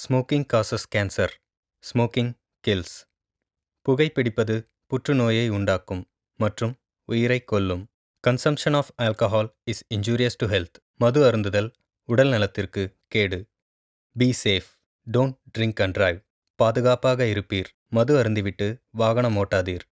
Smoking causes cancer. Smoking kills. புகைப்பிடிப்பது புற்றுநோயை உண்டாக்கும் மற்றும் உயிரைக் கொல்லும். Consumption of alcohol is injurious to health. மது அருந்துதல் உடல் நலத்திற்கு கேடு. Be safe. Don't drink and drive. பாதுகாப்பாக இருப்பீர். மது அருந்திவிட்டு வாகனம் ஓட்டாதீர்.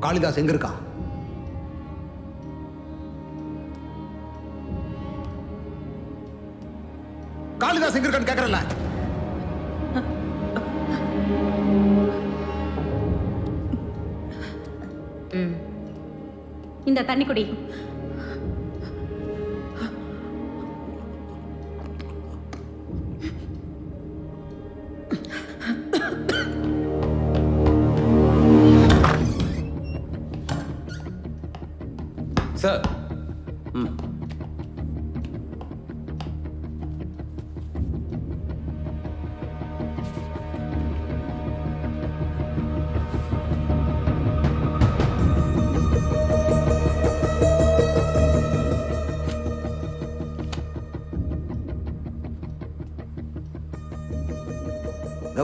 காளிதாஸ் எங்க இருக்கான்? காளிதாஸ் எங்க இருக்கான்னு கேக்குறல. இந்த தண்ணி குடி. சார்.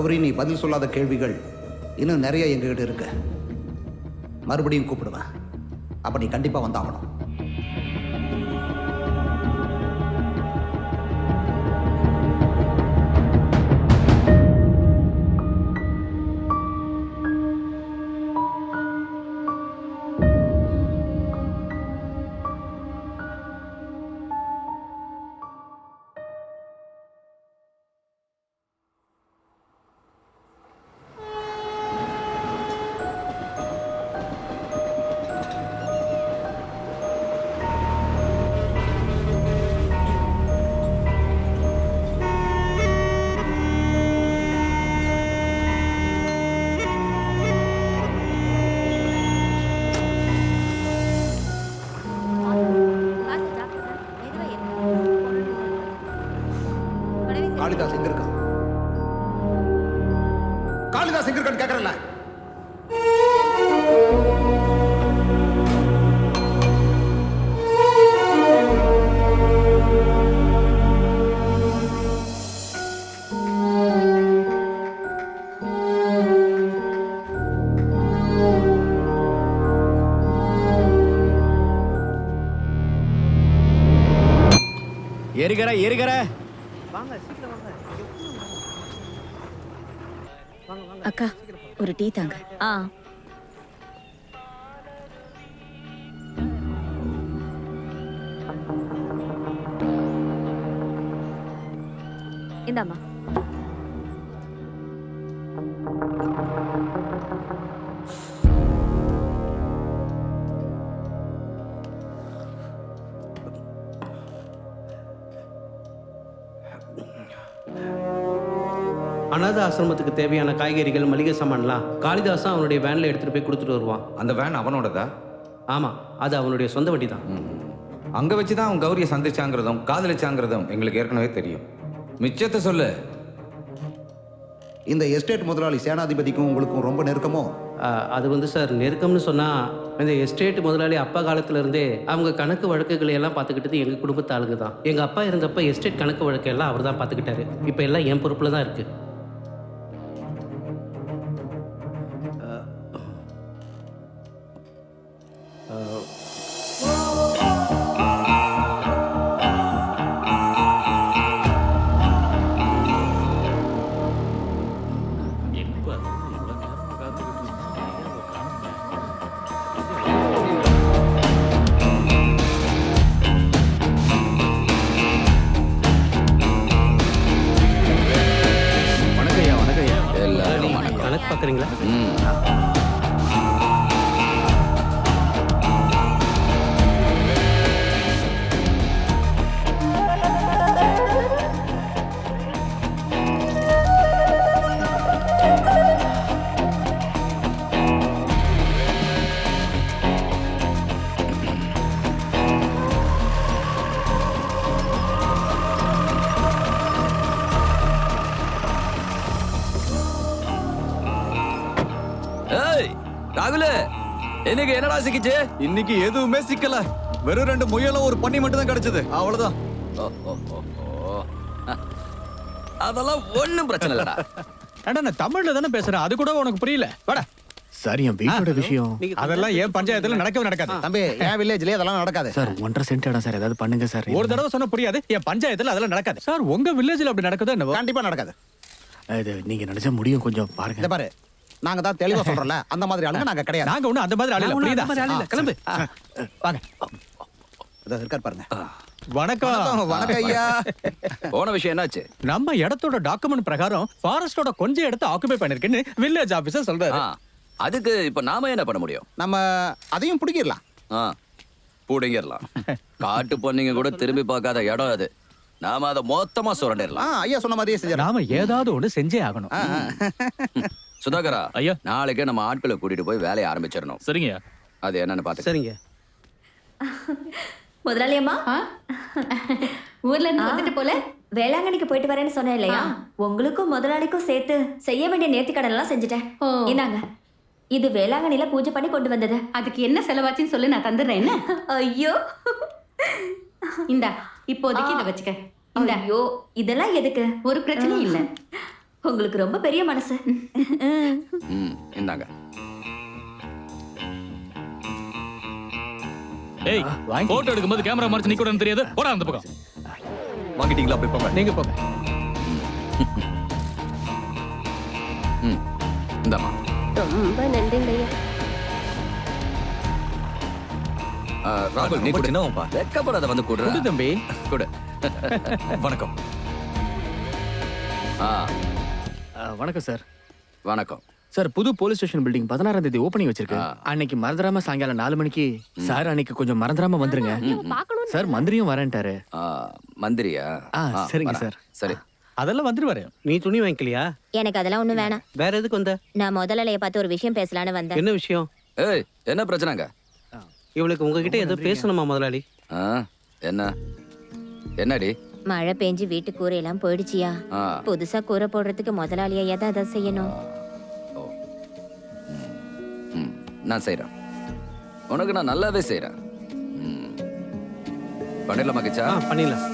கௌரி, நீ பதில் சொல்லாத கேள்விகள் இன்னும் நிறைய எங்ககிட்ட இருக்கு. மறுபடியும் கூப்பிடுவேன். அப்ப நீ கண்டிப்பா வந்தாகணும். காளிதாஸ் எங்க இருக்கான்? காளிதாஸ் எங்க இருக்கான்னு கேக்குறல. ஏறுகிற அக்கா ஒரு டீ தாங்க. இந்தாம்மா. அனாத ஆசிரமத்துக்கு தேவையான காய்கறிகள், மளிகை சாமான்லாம் காளிதாஸ் அவனுடைய வேன்ல எடுத்துட்டு போய் கொடுத்துட்டு வருவான். அந்த வேன் அவனோடதா? ஆமா, அது அவனுடைய சொந்த வண்டி தான். அங்க வச்சு தான் அவன் கௌரியை சந்திச்சாங்கிறதும் காதலிச்சாங்கிறதும் எங்களுக்கு ஏற்கனவே தெரியும். மிச்சத்தை சொல்லு. இந்த எஸ்டேட் முதலாளி சேனாதிபதிக்கும் உங்களுக்கும் ரொம்ப நெருக்கமோ? அது வந்து சார், நெருக்கம்னு சொன்னா இந்த எஸ்டேட் முதலாளி அப்பா காலத்துல இருந்தே அவங்க கணக்கு வழக்குகளை எல்லாம் பார்த்துக்கிட்டது எங்க குடும்பத்து ஆளுங்க தான். எங்க அப்பா இருந்தப்ப எஸ்டேட் கணக்கு வழக்கு எல்லாம் அவர் தான் பார்த்துக்கிட்டாரு. இப்போ எல்லாம் என் பொறுப்புல தான் இருக்கு. கணக்கு பார்க்குறீங்களா? ராகுல, இன்னைக்கு என்னடா சிக்கிச்சு? இன்னைக்கு எதுவுமே சிக்கல. வெறும் 2 முயலும் ஒரு பண்ணி மட்டும் தான் கிடைச்சது. அவ்வளவுதான். அதெல்லாம் ஒண்ணும் பிரச்சனை இல்லடா. ஏண்டா, நான் தமிழ்ல தானே பேசுறேன். அது கூட உனக்கு புரியல? வாடா. சார், என் வீட்டோட விஷயம் அதெல்லாம் ஏன் பஞ்சாயத்துல நடக்கவே நடக்காது. தம்பி, என் வில்லேஜ்லயே அதெல்லாம் நடக்காது சார். 1.5 சென்ட் இடம் சார். ஏதாவது பண்ணுங்க சார். ஒரு தடவை சொன்னா புரியாது. என் பஞ்சாயத்துல அதெல்லாம் நடக்காது. சார், உங்க வில்லேஜ்ல அப்படி நடக்குதோ என்னவோ? கண்டிப்பா நடக்காது. இது நீங்க நினைச்சா முடியும். கொஞ்சம் பாருங்க. இத பாரு, நாங்க தான் தெளிவா சொல்றோம்ல, அந்த மாதிரி ஆளுங்க நாங்க கிடையாது. நாங்க ஒண்ணு அந்த மாதிரி ஆளு இல்ல. புரியுதா? கிளம்பு. வாங்க. இதோ இருக்கார் பாருங்க. வணக்கம். வணக்கம் ஐயா. போன விஷயம் என்னாச்சு? நம்ம இடத்தோட டாக்குமெண்ட் பிரகாரம் ஃபாரஸ்டோட கொஞ்சம் இடத்தை ஆக்குபை பண்ணிருக்கேன்னு வில்லேஜ் ஆபீசர் சொல்றாரு. அதுக்கு இப்ப நாம என்ன பண்ண முடியும்? நம்ம அதையும் பிடிக்கிடலாம். புடிங்கிடலாம். காட்டு பொண்ணுங்க கூட திரும்பி பார்க்காத இடம் அது. நாம அதை மொத்தமா சுரண்டிடலாம். ஐயா சொன்ன மாதிரியே செஞ்சு நாம ஏதாவது ஒண்ணு செஞ்சே ஆகணும். சுதாகரா ஐயா, நாளைக்கே நம்ம ஆட்களை கூட்டிட்டு போய் வேலையை ஆரம்பிச்சிடணும். சரிங்க. அது என்னன்னு பாத்து. சரிங்க. முதலாளி அம்மா, ஊர்ல இருந்து வந்துட்டு போல வேளாங்கண்ணிக்கு போயிட்டு வரேன்னு சொன்னேன் இல்லையா? உங்களுக்கும் முதலாளிக்கும் சேர்த்து செய்ய வேண்டிய நேர்த்திக்கடன் எல்லாம் செஞ்சுட்டேன். இந்தாங்க, இது வேளாங்கண்ணில பூஜை பண்ணி கொண்டு வந்தது. அதுக்கு என்ன செலவாச்சுன்னு சொல்லு, நான் தந்துடுறேன். என்ன? ஐயோ, இந்தா, இப்போதைக்கு இதை வச்சுக்க. இந்த ஐயோ, இதெல்லாம் எதுக்கு? ஒரு பிரச்சனையும் இல்லை. உங்களுக்கு ரொம்ப பெரிய மனசு. ம் இந்தாங்க. ஏய் போட்டோ எடுக்கும்போது கேமரா மறைச்சு நிக்கணும்னு தெரியாது. போடா அந்த பக்கம். வாங்கிட்டீங்களா? அப்படி போங்க. நீங்க போங்க. ம் இந்தாம்மா. ரொம்ப நன்றிங்க ஐயா. ராகுல், நீ கூட என்னப்பா? வெக்கப்படாத, வந்து குடு கூடுற. தம்பி. கூட. வணக்கம். வணக்கம் சார். வணக்கம். சார், புது போலீஸ் ஸ்டேஷன் பில்டிங் 16ஆம் தேதி ஓப்பனிங் வச்சிருக்கு. ஆ. அன்னைக்கு மறந்துடாம சாயங்காலம் 4 மணிக்கு. சார், அன்னைக்கு கொஞ்சம் மறந்துடாம வந்துருங்க. சார், மந்திரியும் வரேன்ட்டாரு. மந்திரியா? சரிங்க வரேன். சார். சரி. அதெல்லாம் வந்துருவாரு. நீ துணி வாங்கிக்கலையா? எனக்கு அதெல்லாம் ஒண்ணும் வேணாம். வேற எதுக்கு வந்த? நான் முதலாளிய பார்த்து ஒரு விஷயம் பேசலான்னு வந்தேன். என்ன விஷயம்? ஏய், என்ன பிரச்சனைங்க? இவளுக்கு உங்ககிட்ட ஏதோ பேசணுமா முதலாளி? என்ன என்னடி? மழை பெஞ்சு வீட்டு கூரையெல்லாம் போயிடுச்சியா? ஆ. புதுசா கூரை போடுறதுக்கு முதலாளியா எதை செய்யணும்? ம், நான் செய்றேன். உனக்கு நான் நல்லாவே செய்றேன். பண்ணிடலாமா கிச்சா? பண்ணிடலாம்.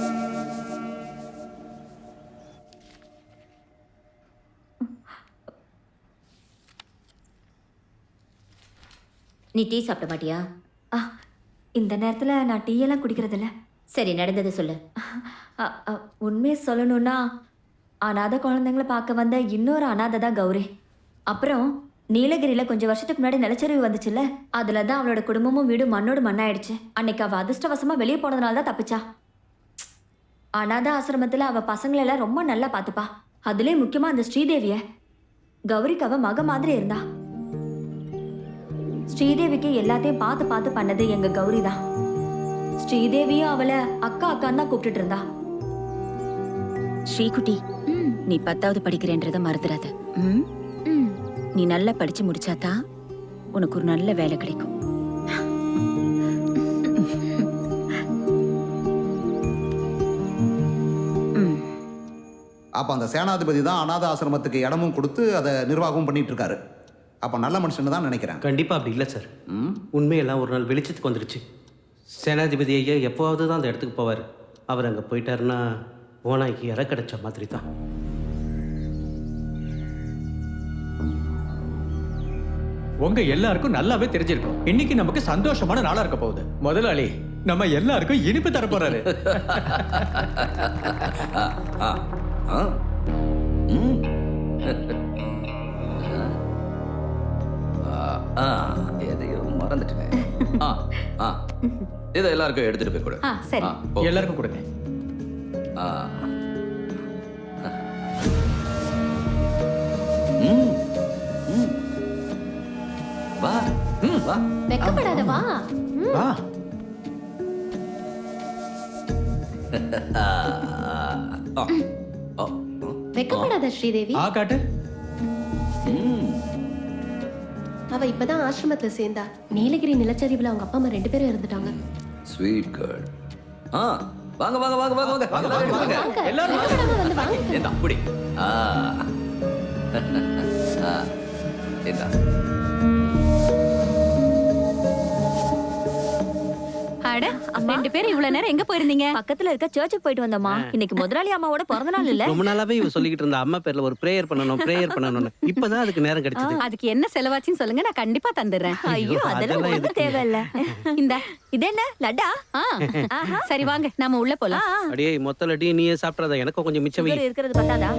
நீ டீ சாப்பிட மாட்டியா? இந்த நேரத்துல நான் டீ எல்லாம் குடிக்கிறதில்ல. சரி, நடந்ததை சொல்லு. உண்மையை சொல்லணும்னா அனாதை குழந்தைங்கள பார்க்க வந்த இன்னொரு அனாதை தான் கௌரி. அப்புறம் நீலகிரியில கொஞ்சம் வருஷத்துக்கு முன்னாடி நிலச்சரிவு வந்துச்சுல்ல, அதுல தான் அவளோட குடும்பமும் வீடும் மண்ணோடு மண்ணாயிடுச்சு. அன்னைக்கு அவ அதிர்ஷ்டவசமா வெளியே போனதுனால தான் தப்பிச்சா. அனாதை ஆசிரமத்துல அவ பசங்களெல்லாம் ரொம்ப நல்லா பார்த்துப்பா. அதுலயும் முக்கியமா அந்த ஸ்ரீதேவிய. கௌரிக்கு அவ மக மாதிரி இருந்தா. ஸ்ரீதேவிக்கு எல்லாத்தையும் பார்த்து பார்த்து பண்ணது எங்க கௌரி தான். ஸ்ரீதேவியும் அவளை அக்கா அக்கான்னு தான் கூப்பிட்டுட்டு இருந்தா. ஸ்ரீகுட்டி, நீ 10வது படிக்கிறேன்றத மறந்துடாத. நீ நல்லா படிச்சு முடிச்சாதான் உனக்கு ஒரு நல்ல வேலை கிடைக்கும். அப்போ அந்த சேனாதிபதி தான் அநாத ஆசிரமத்துக்கு இடமும் கொடுத்து அதை நிர்வாகமும் பண்ணிட்டு இருக்காரு. அப்போ நல்ல மனுஷன்னு தான் நினைக்கிறேன். கண்டிப்பா அப்படி இல்லை சார். உண்மையெல்லாம் ஒரு நாள் வெளிச்சத்துக்கு வந்துருச்சு. சேனாதிபதி ஐயா எப்போவாவது தான் அந்த இடத்துக்கு போவார். அவர் அங்கே போயிட்டாருன்னா ஓனாய்க்கு இற கிடைச்ச மாதிரி தான். உங்க எல்லாருக்கும் நல்லாவே தெரிஞ்சிருக்கும். இன்னைக்கு நமக்கு சந்தோஷமான நாளா இருக்க போகுது. முதலாளி நம்ம எல்லாருக்கும் இனிப்பு தர போறாரு. எதையும் மறந்துட்டேன். இதை எல்லாருக்கும் எடுத்துட்டு போய் கொடு. சரி. எல்லாருக்கும் கொடுங்க. வா வா. வெக்கப்படாத வா. வா. வெக்கப்படாத ஸ்ரீதேவி. காட்டு. அவ இப்பதான் ஆசிரமத்துல சேர்ந்தா. நீலகிரி நிலச்சரிவுல அவங்க அப்பா அம்மா 2 பேரும் இறந்துட்டாங்க. Sweet girl. வாங்க வாங்க வாங்க வாங்க வாங்க வாங்க. எல்லாரும் வந்து வாங்க. இந்த அப்படி. இந்த அட, 2 பேரும் இவ்வளவு நேரம் எங்க போயிருந்தீங்க? பக்கத்துல இருக்க சர்ச்சுக்கு போயிட்டு வந்தோமா. இன்னைக்கு முதலாளி அம்மாவோட பிறந்த நாள் இல்ல. ரொம்ப நாளாவே இவ சொல்லிக்கிட்டு இருந்த அம்மா பேர்ல ஒரு பிரேயர் பண்ணணும்னு. இப்பதான் அதுக்கு நேரம் கிடைச்சது. அதுக்கு என்ன செலவாச்சுன்னு சொல்லுங்க, நான் கண்டிப்பா தந்துடுறேன். ஐயோ, அதெல்லாம் ஒண்ணும் எதுக்கு? தேவையில்ல. இந்த இது என்ன லட்டா? சரி வாங்க, நாம உள்ள போலாம். அடியே மொத்த லட்டி நீயே சாப்பிட்றத எனக்கும் கொஞ்சம் மிச்சம் வை. சுகர் இருக்கிறது பத்தாதா?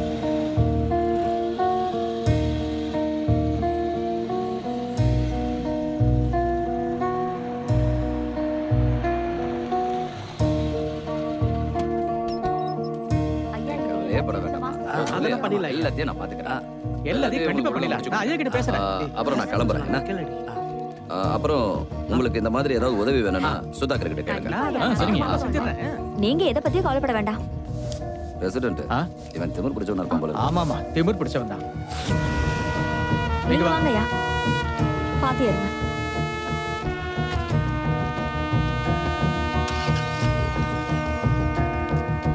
கவலையேப்பட வேண்டாம். அதெல்லாம் பண்ணிடலாம். எல்லாத்தையும் நான் பாத்துக்கிறேன். எல்லாத்தையும் கண்டிப்பா பண்ணிடலாம். நான் ஐயா கிட்ட பேசுறேன். அப்புறம் நான் கிளம்புறேன். என்ன? கேளடி. அப்புறம் உங்களுக்கு இந்த மாதிரி ஏதாவது உதவி வேணும்னா சுதாகர் கிட்ட கேளுங்க. சரிங்க, நான் செஞ்சிடுறேன். நீங்க எதை பத்தியும் கவலைப்பட வேண்டாம். பிரசிடென்ட் இவன் திமிர் பிடிச்சவனா இருப்பான் போல. ஆமாமா, திமிர் பிடிச்சவன் தான். நீங்க வாங்கய்யா. பாத்து இருங்க.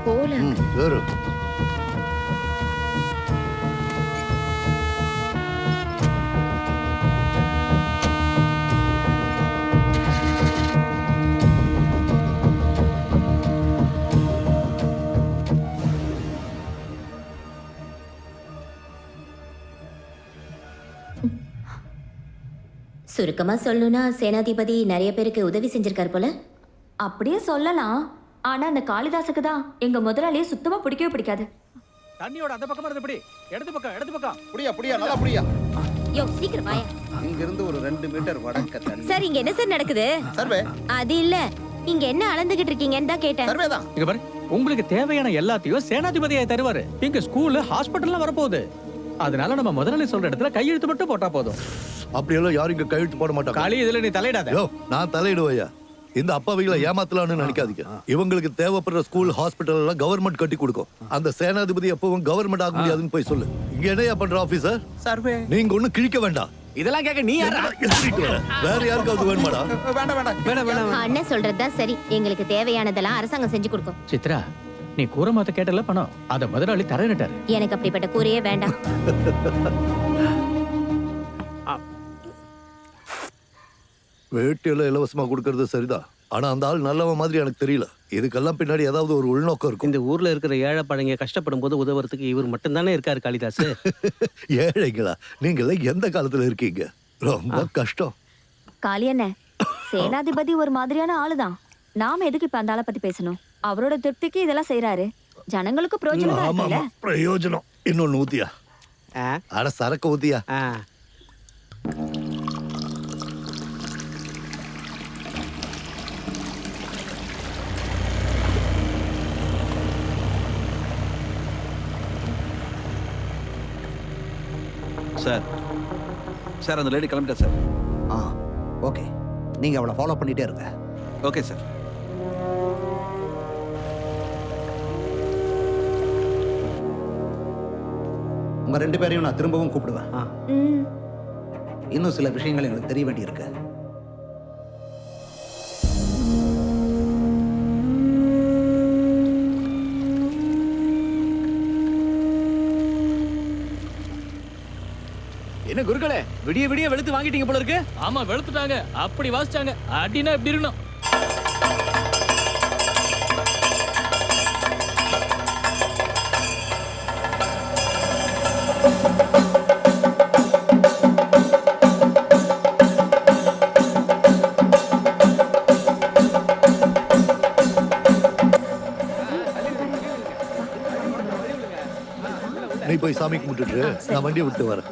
போல சுருக்கமா சொல்லணும்னா சேனாதிபதி நிறைய பேருக்கு உதவி செஞ்சிருக்காரு போல. அப்படியே சொல்லலாம். ஆனா அந்த காளிதாசுக்கு தான் எங்க முதலாளியை சுத்தமா பிடிக்கவே பிடிக்காது. தண்ணியோட அந்த பக்கமா இருந்து இப்படி இடது பக்கம் புடியா நல்லா புடியா. யோ சீக்கிரம் வாயா. இங்க இருந்து ஒரு 2 மீட்டர் வடக்க தள்ளி. சார் இங்க என்ன சார் நடக்குது? சர்வே. அது இல்ல, இங்க என்ன அளந்துகிட்டு இருக்கீங்கன்னு தான் கேட்டேன். சர்வே தான். இங்க பாரு, உங்களுக்கு தேவையான எல்லாத்தையும் சேனாதிபதியை தருவாரு. இங்க ஸ்கூல் ஹாஸ்பிட்டல்லாம் வரப்போகுது. அதனால நம்ம முதலாளி சொல்ற இடத்துல கையெழுத்து மட்டும் போட்டா போதும். அப்படியெல்லாம் யாரும் இங்க கையெழுத்து போட மாட்டாங்க. காளி, இதுல நீ தலையிடாத. யோ, நான் தலையிடுவையா? இந்த அப்பாவிகளை ஏமாத்தலாம்னு நினைக்காதீங்க. இவங்களுக்கு தேவைப்படுற ஸ்கூல் ஹாஸ்பிட்டல் எல்லாம் கவர்மெண்ட் கட்டி கொடுக்கும். அந்த சேனாதிபதி எப்பவும் கவர்மெண்ட் ஆக முடியாதுன்னு போய் சொல்லு. இங்க என்னையா பண்ற ஆபீசர்? சர்வே. நீங்க ஒண்ணும் கிழிக்க வேண்டாம். இதெல்லாம் கேட்க நீ யாரா? வேற யாருக்காவது வேணுமாடா? வேண்டாம். அண்ணன் சொல்றதுதான் சரி. எங்களுக்கு தேவையானதெல்லாம் அரசாங்கம் செஞ்சு கொடுக்கும். சித்ரா, நீ கூறமாத்த கேட்டல பணம், அத முதலாளி தரேன்னுட்டாரு. எனக்கு அப்படிப்பட்ட கூரையே வேண்டாம். வேட்டியெல்லாம் இலவசமா கொடுக்கறது சரிதான். ஆனா அந்த ஆள் நல்லவன் மாதிரி எனக்கு தெரியல. இதுக்கெல்லாம் பின்னாடி ஏதாவது ஒரு உள்நோக்கம் இருக்கும். இந்த ஊர்ல இருக்கிற ஏழை பழங்க கஷ்டப்படும் போது உதவுறதுக்கு இவர் மட்டும்தானே இருக்காரு காளிதாஸ். ஏழைங்களா நீங்கள எந்த காலத்துல இருக்கீங்க? ரொம்ப கஷ்டம். காளியண்ண, சேனாதிபதி ஒரு மாதிரியான ஆளுதான். நாம எதுக்கு இப்ப அந்த ஆளை பத்தி பேசணும்? அவரோட திருப்திக்கு இதெல்லாம் செய்யறாரு. ஜனங்களுக்கு பிரயோஜனம் ஆமா இருக்குல்ல? பிரயோஜனம். இன்னொன்னு ஊத்தியா? அட சரக்கு ஊத்தியா? சார் அந்த லேடி கிளம்பிட்டா சார். ஓகே, நீங்க அவளை ஃபாலோ பண்ணிட்டே இருங்க. Okay sir. உங்க 2 பேரையும் நான் திரும்பவும் கூப்பிடுவேன். இன்னும் சில விஷயங்கள் எங்களுக்கு தெரிய வேண்டியிருக்கு. என்ன குருக்களே, விடிய விடிய வெளுத்து வாங்கிட்டீங்க போல இருக்கு. ஆமா, வெளுத்துட்டாங்க. அப்படி வாசிச்சாங்க. அடினா எப்படி இருக்கணும்? நீ போய் சாமி கும்பிட்டுட்டு நான் வண்டியை விட்டு வரேன்.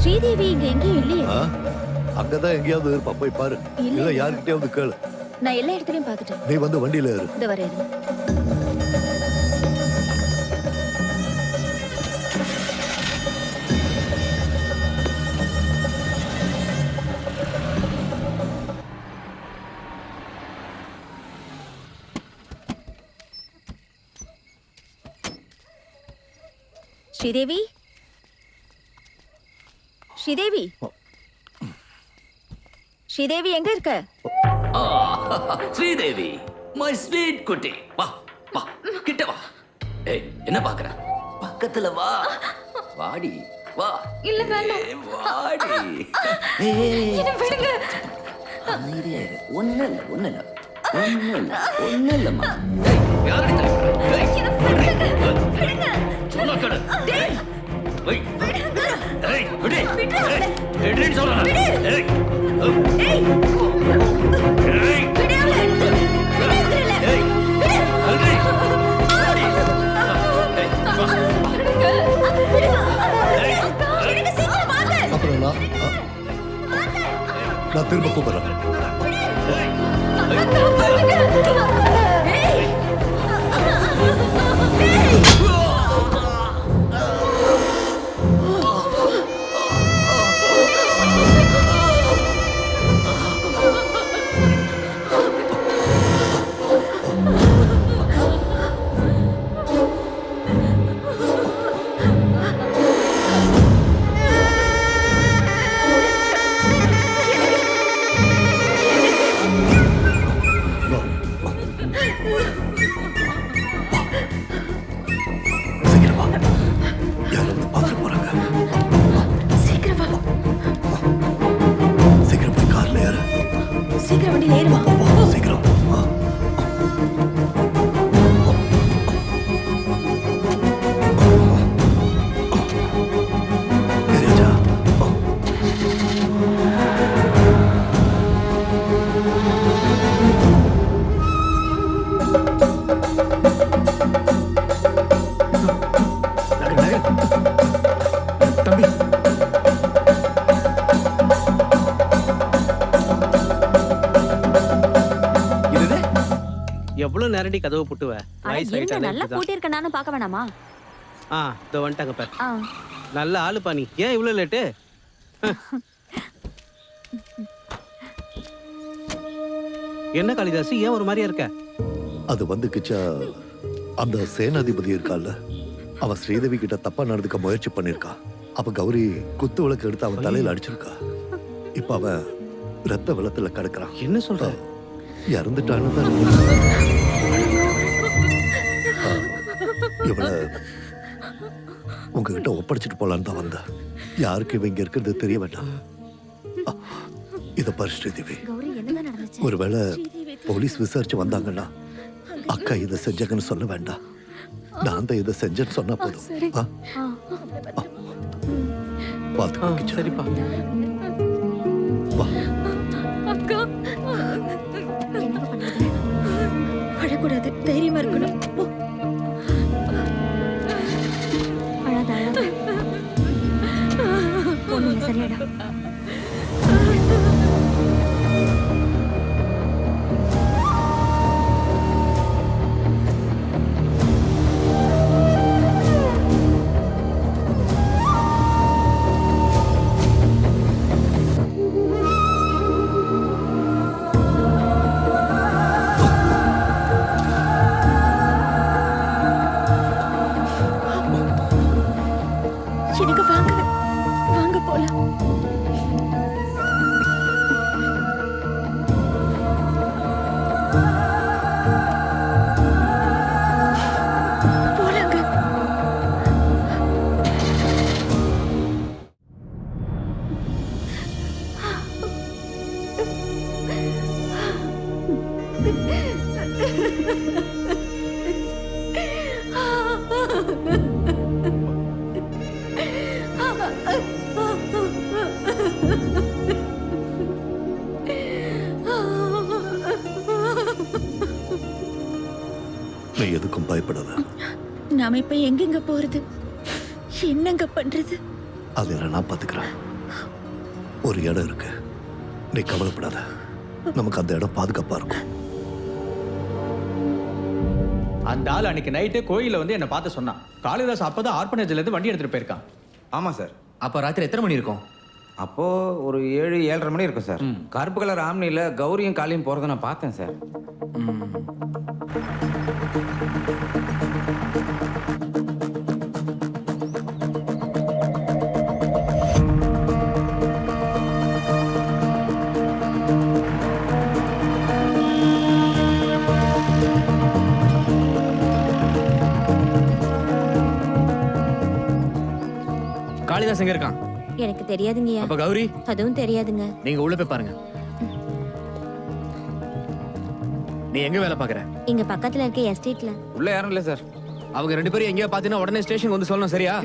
ஸ்ரீதேவி இங்க எங்கேயும் இல்லையே. அங்கதான் எங்கேயாவது இருப்பா, போய் பாரு. இல்ல யாருக்கிட்டயாவது கேளு. நான் எல்லா இடத்துலயும் பார்த்துட்டேன். நீ வந்து வண்டியில ஏறு. இந்த வரேன். ஸ்ரீதேவி, ஸ்ரீதேவி, ஸ்ரீதேவி எங்க இருக்க? ஸ்ரீதேவி, மை ஸ்வீட் குட்டி, வா வா கிட்ட வா. ஏய், என்ன பாக்குற? பக்கத்துல வா. வாடி வா. இல்ல வேண்டாம். வாடி. என்ன விடுங்க. அமைதியா இரு. ஒண்ணுல்லம்மா. ஏய், யாரடி தலைவர? ஏய், விடுங்க. சொன்னா கேளு. டேய். ஏய், ஏய், விடு. விடுன்னு சொல்றேன். ஏய். ஏய். ஏய். விடாம எடுத்து. விடுங்கல. ஏய். அல்ரி. வாடி. ஏய், வா. விடுங்க. விடுங்க. விடுங்க, சீக்கிரம் வாங்க. அப்புறம் நான் திரும்ப கூப்பிடுறேன். ஏய். ஏறுமா. சீக்கிரம் ஏறியாச்சா? தம்பி இது எவ்வளவு நேரடி கதவை புட்டுவ அட இருங்க, நல்லா பூட்டியிருக்க நானும் பார்க்க வேணாமா? இதோ வந்துட்டாங்க பாரு. ஆ. நல்ல ஆளுப்பா நீ. ஏன் இவ்வளவு லேட்டு? என்ன காளிதாசு, ஏன் ஒரு மாதிரியா இருக்க? அது வந்து கிச்சா அந்த சேனாதிபதி இருக்கான்ல, அவன் ஸ்ரீதேவி கிட்ட தப்பா நடந்துக்க முயற்சி பண்ணிருக்கான். அப்ப கௌரி குத்து விளக்கு எடுத்து அவன் தலையில அடிச்சிருக்கா. இப்ப அவன் ரத்த வெள்ளத்துல கிடக்குறான். என்ன சொல்ற? இறந்துட்டான்னு தான் இவள உங்ககிட்ட ஒப்படைச்சிட்டு போலான்னு தான் வந்தேன். யாருக்கு இவ இங்க இருக்கிறது தெரிய வேண்டாம். இத பாரு ஸ்ரீதேவி, கௌரி என்னதான் நடந்துச்சு? ஒருவேளை போலீஸ் விசாரிச்சு வந்தாங்கன்னா அக்கா இதை செஞ்சாங்கன்னு சொல்ல வேண்டாம். நான் தான் இதை செஞ்சேன்னு சொன்னா போதும். பாத்துக்கோ. சரிப்பா. வா. அக்கா, அழக்கூடாது, தைரியமா இருக்கணும். போ. அழாத அழாத. ஒண்ணுமே சரியாடா. எனக்கு வாங்க, வாங்க போலாம். போலாங்க. நீ எதுக்கும் பயப்படாத. நாம இப்ப எங்கெங்க போறது, என்னங்க பண்றது? அதில் நான் பாத்துக்கிறேன். ஒரு இடம் இருக்கு, நீ கவலைப்படாத. நமக்கு அந்த இடம் பாதுகாப்பா இருக்கும். அந்த ஆள் அன்னைக்கு நைட்டு கோயில்ல வந்து என்ன பார்த்து சொன்னான். காளிதாஸ் அப்பதான் ஆர்பனேஜ்ல இருந்து வண்டி எடுத்துட்டு போயிருக்கான். ஆமாம் சார். அப்ப ராத்திரி எத்தனை மணி இருக்கும்? அப்போ ஒரு 7-7:30 மணி இருக்கும் சார். கருப்பு கலர் ஆம்னியில் கௌரியும் காளியும் போகிறத நான் பார்த்தேன் சார். காளிதாஸ் எங்க இருக்கான்? எனக்கு தெரியாதுங்கய்யா. அப்ப கௌரி? அதுவும் தெரியாதுங்க. நீங்க உள்ள போய் பாருங்க. நீ எங்க வேலை பாக்குற? இங்க பக்கத்துல இருக்க எஸ்டேட்ல. உள்ள யாரும் இல்லை சார். அவங்க 2 பேரும் எங்கேயா பாத்தீங்கன்னா உடனே ஸ்டேஷன் வந்து சொல்லணும், சரியா?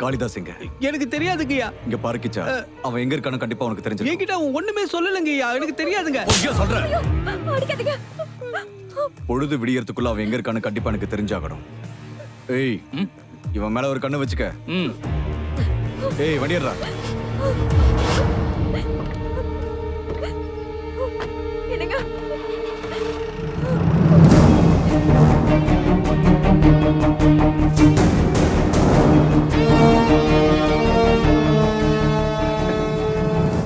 காளிதாஸ் எங்க? எனக்கு தெரியாதுங்கய்யா. இங்க பாரு கிச்சா, அவன் எங்க இருக்கான்னு கண்டிப்பா உனக்கு தெரிஞ்சு. என்கிட்ட அவன் ஒண்ணுமே சொல்லலங்கய்யா. எனக்கு தெரியாதுங்க. சொல்றேன். பொழுது விடியறதுக்குள்ள அவன் எங்க இருக்கான்னு கண்டிப்பா எனக்கு தெரிஞ்சாகணும். ஏய், இவன் மேல ஒரு கண்ணு வச்சுக்க. ஏய், வண்டியறா.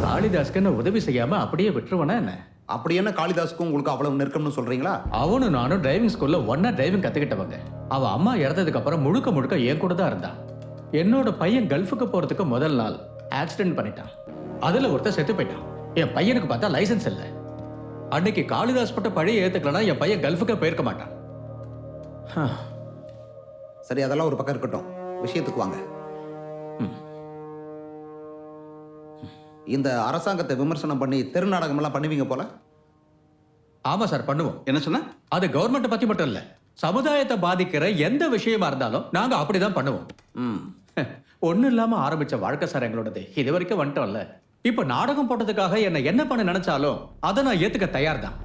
காளிதாஸ்க்கு என்ன உதவி செய்யாம அப்படியே விட்டுருவனா என்ன? அப்படி என்ன காளிதாஸுக்கும் உங்களுக்கு அவ்வளவு நெருக்கம்னு சொல்றீங்களா? அவனும் நானும் டிரைவிங் ஸ்கூல்ல ஒன்னா டிரைவிங் கத்துக்கிட்டவங்க. அவன் அம்மா இறந்ததுக்கு அப்புறம் முழுக்க முழுக்க என் கூட தான் இருந்தான். என்னோட பையன் கல்ஃபுக்கு போறதுக்கு முதல் நாள் ஆக்சிடென்ட் பண்ணிட்டான். அதுல ஒருத்தர் செத்து போயிட்டான். என் பையனுக்கு பார்த்தா லைசன்ஸ் இல்லை. அன்னைக்கு காளிதாஸ் பட்ட பழைய ஏத்துக்கலனா என் பையன் கல்ஃபுக்கு போயிருக்க மாட்டான். சரி, அதெல்லாம் ஒரு பக்கம் இருக்கட்டும். விஷயத்துக்கு வாங்க. இந்த அரசாங்கத்தை விமர்சனம் பண்ணி தெரு நாடகம் எல்லாம் பண்ணுவீங்க போல. ஆமா சார், பண்ணுவோம். என்ன சொன்ன? அது கவர்மெண்ட் பத்தி மட்டும் இல்ல, சமுதாயத்தை பாதிக்கிற எந்த விஷயமா இருந்தாலும் நாங்க அப்படிதான் பண்ணுவோம். ஒண்ணு இல்லாம ஆரம்பிச்ச வாழ்க்கை சார் எங்களோடது. இது வரைக்கும் வந்துட்டோம்ல. இப்ப நாடகம் போட்டதுக்காக என்ன பண்ண நினைச்சாலும் அதை நான் ஏத்துக்க தயார் தான்.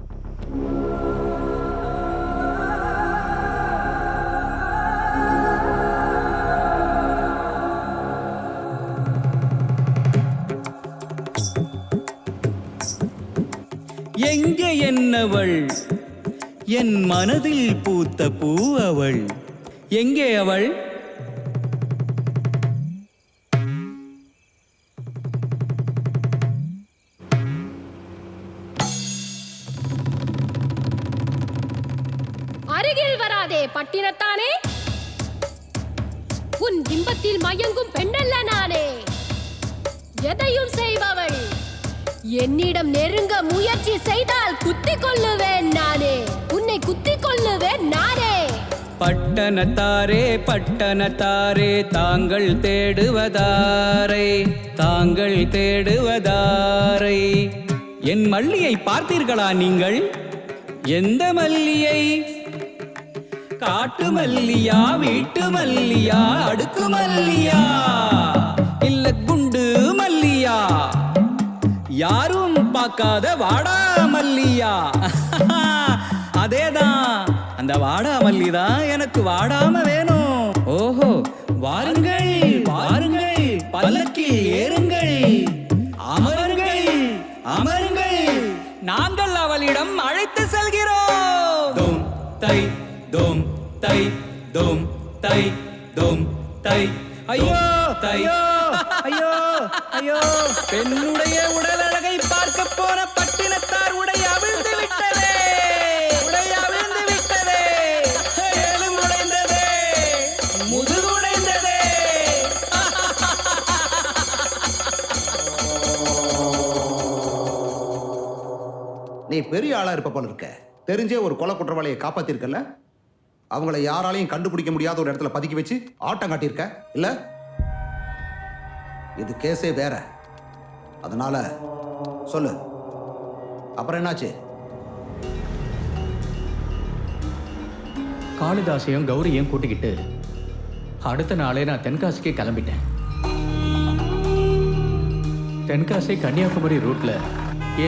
எங்கே என்னவள், என் மனதில் பூத்த பூ அவள், எங்கே அவள்? அருகில் வராதே பட்டினத்தானே, உன் பிம்பத்தில் மயங்கும் பெண்ணல்ல நானே. எதையும் செய்பவள், என்னிடம் நெருங்க முயற்சி செய்தால் குத்திக் கொள்ளுவேன் நானே, உன்னை குத்திக் கொள்ளுவேன் நானே. பட்டணத்தாரே பட்டணத்தாரே, தாங்கள் தேடுவதாரை, தாங்கள் தேடுவதாரை. என் மல்லியை பார்த்தீர்களா நீங்கள்? எந்த மல்லியை? காட்டு மல்லியா, வீட்டு மல்லியா, அடுக்கு மல்லியா, இல்ல குண்டு மல்லியா, யாரும் பார்க்காத வாடா மல்லியா? அதேதான், அந்த வாடா மல்லி தான் எனக்கு வாடாம வேணும். ஓஹோ, வாருங்கள் வாருங்கள், பல்லக்கில் ஏறுங்கள், அமருங்கள் அமருங்கள், நாங்கள் அவளிடம் அழைத்து செல்கிறோம். தோம் தை தோம் தை தோம் தை தோம் தை. ஐயோ ஐயோ ஐயோ ஐயோ, பெண்ணுடைய உடல் அழகை பார்க்க போன பட்டினத்தார் உடை அவிழ்ந்து விட்டதே, உடை அவிழ்ந்து விட்டதே, எலும் உடைந்ததே, முதுகு உடைந்ததே. நீ பெரிய ஆளா இருப்ப போல இருக்க. தெரிஞ்சே ஒரு கொலை குற்றவாளியை காப்பாத்திருக்கல. அவங்கள யாராலையும் கண்டுபிடிக்க முடியாத ஒரு இடத்துல பதுக்கி வச்சு ஆட்டம் காட்டியிருக்க இல்ல? இது கேஸே வேற. அதனால சொல்லு, அப்புறம் என்னாச்சு? காளிதாசையும் கௌரியும் கூட்டிக்கிட்டு அடுத்த நாளே நான் தென்காசிக்கு கிளம்பிட்டேன். தென்காசி கன்னியாகுமரி ரூட்ல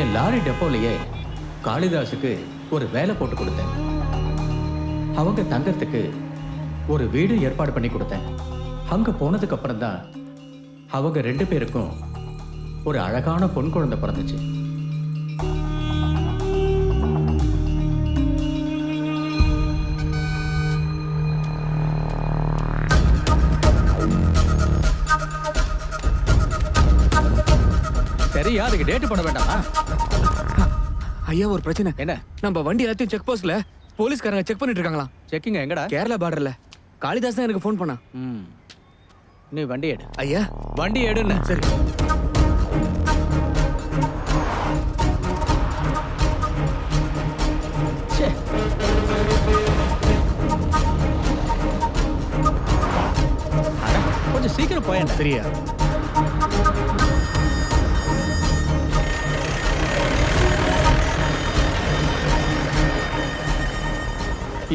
என் லாரி டெப்போலையே காளிதாசுக்கு ஒரு வேலை போட்டு கொடுத்தேன். அவங்க தங்கறதுக்கு ஒரு வீடு ஏற்பாடு பண்ணி கொடுத்தேன். அங்க போனதுக்கு அப்புறம் தான் அவங்க 2 பேருக்கும் ஒரு அழகான பொன் குழந்தை பிறந்துச்சு. சரியா, அதுக்கு டேட் பண்ண வேண்டாமா? ஐயா, ஒரு பிரச்சனை. என்ன? நம்ம வண்டி எல்லாத்தையும் செக் போஸ்ட்ல போலீஸ்காரங்க செக் பண்ணிட்டு இருக்காங்களா? செக்கிங் எங்கடா? கேரளா பார்டர்ல. காளிதாஸ் தான் எனக்கு ஃபோன் பண்ணா. நீ வண்டி எடு. ஐயா, வண்டி எடுன்னு. சரி. கொஞ்சம் சீக்கிரம் போயேன். சரியா?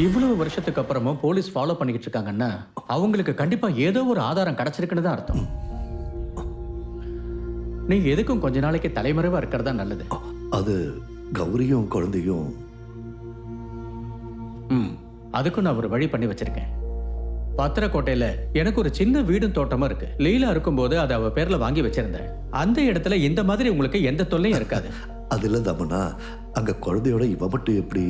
இவ்வளவு வருஷத்துக்கு அப்புறமும் போலீஸ் ஃபாலோ பண்ணிக்கிட்டு இருக்காங்கன்னா அவங்களுக்கு கண்டிப்பா ஏதோ ஒரு ஆதாரம் கிடைச்சிருக்குன்னு தான் அர்த்தம். நீங்க எதுக்கும் கொஞ்ச நாளைக்கு தலைமறைவா இருக்கிறதா நல்லது. அது கௌரியும் குழந்தையும் அதுக்கும் நான் ஒரு வழி பண்ணி வச்சிருக்கேன். பத்திரக்கோட்டையில எனக்கு ஒரு சின்ன வீடும் தோட்டமும் இருக்கு. லீலா இருக்கும்போது அதை அவ பேர்ல வாங்கி வச்சிருந்தேன். அந்த இடத்துல இந்த மாதிரி உங்களுக்கு எந்த தொல்லையும் இருக்காது. அது இல்ல தமனா, அங்க குழந்தையோட இவ மட்டும் எப்படி?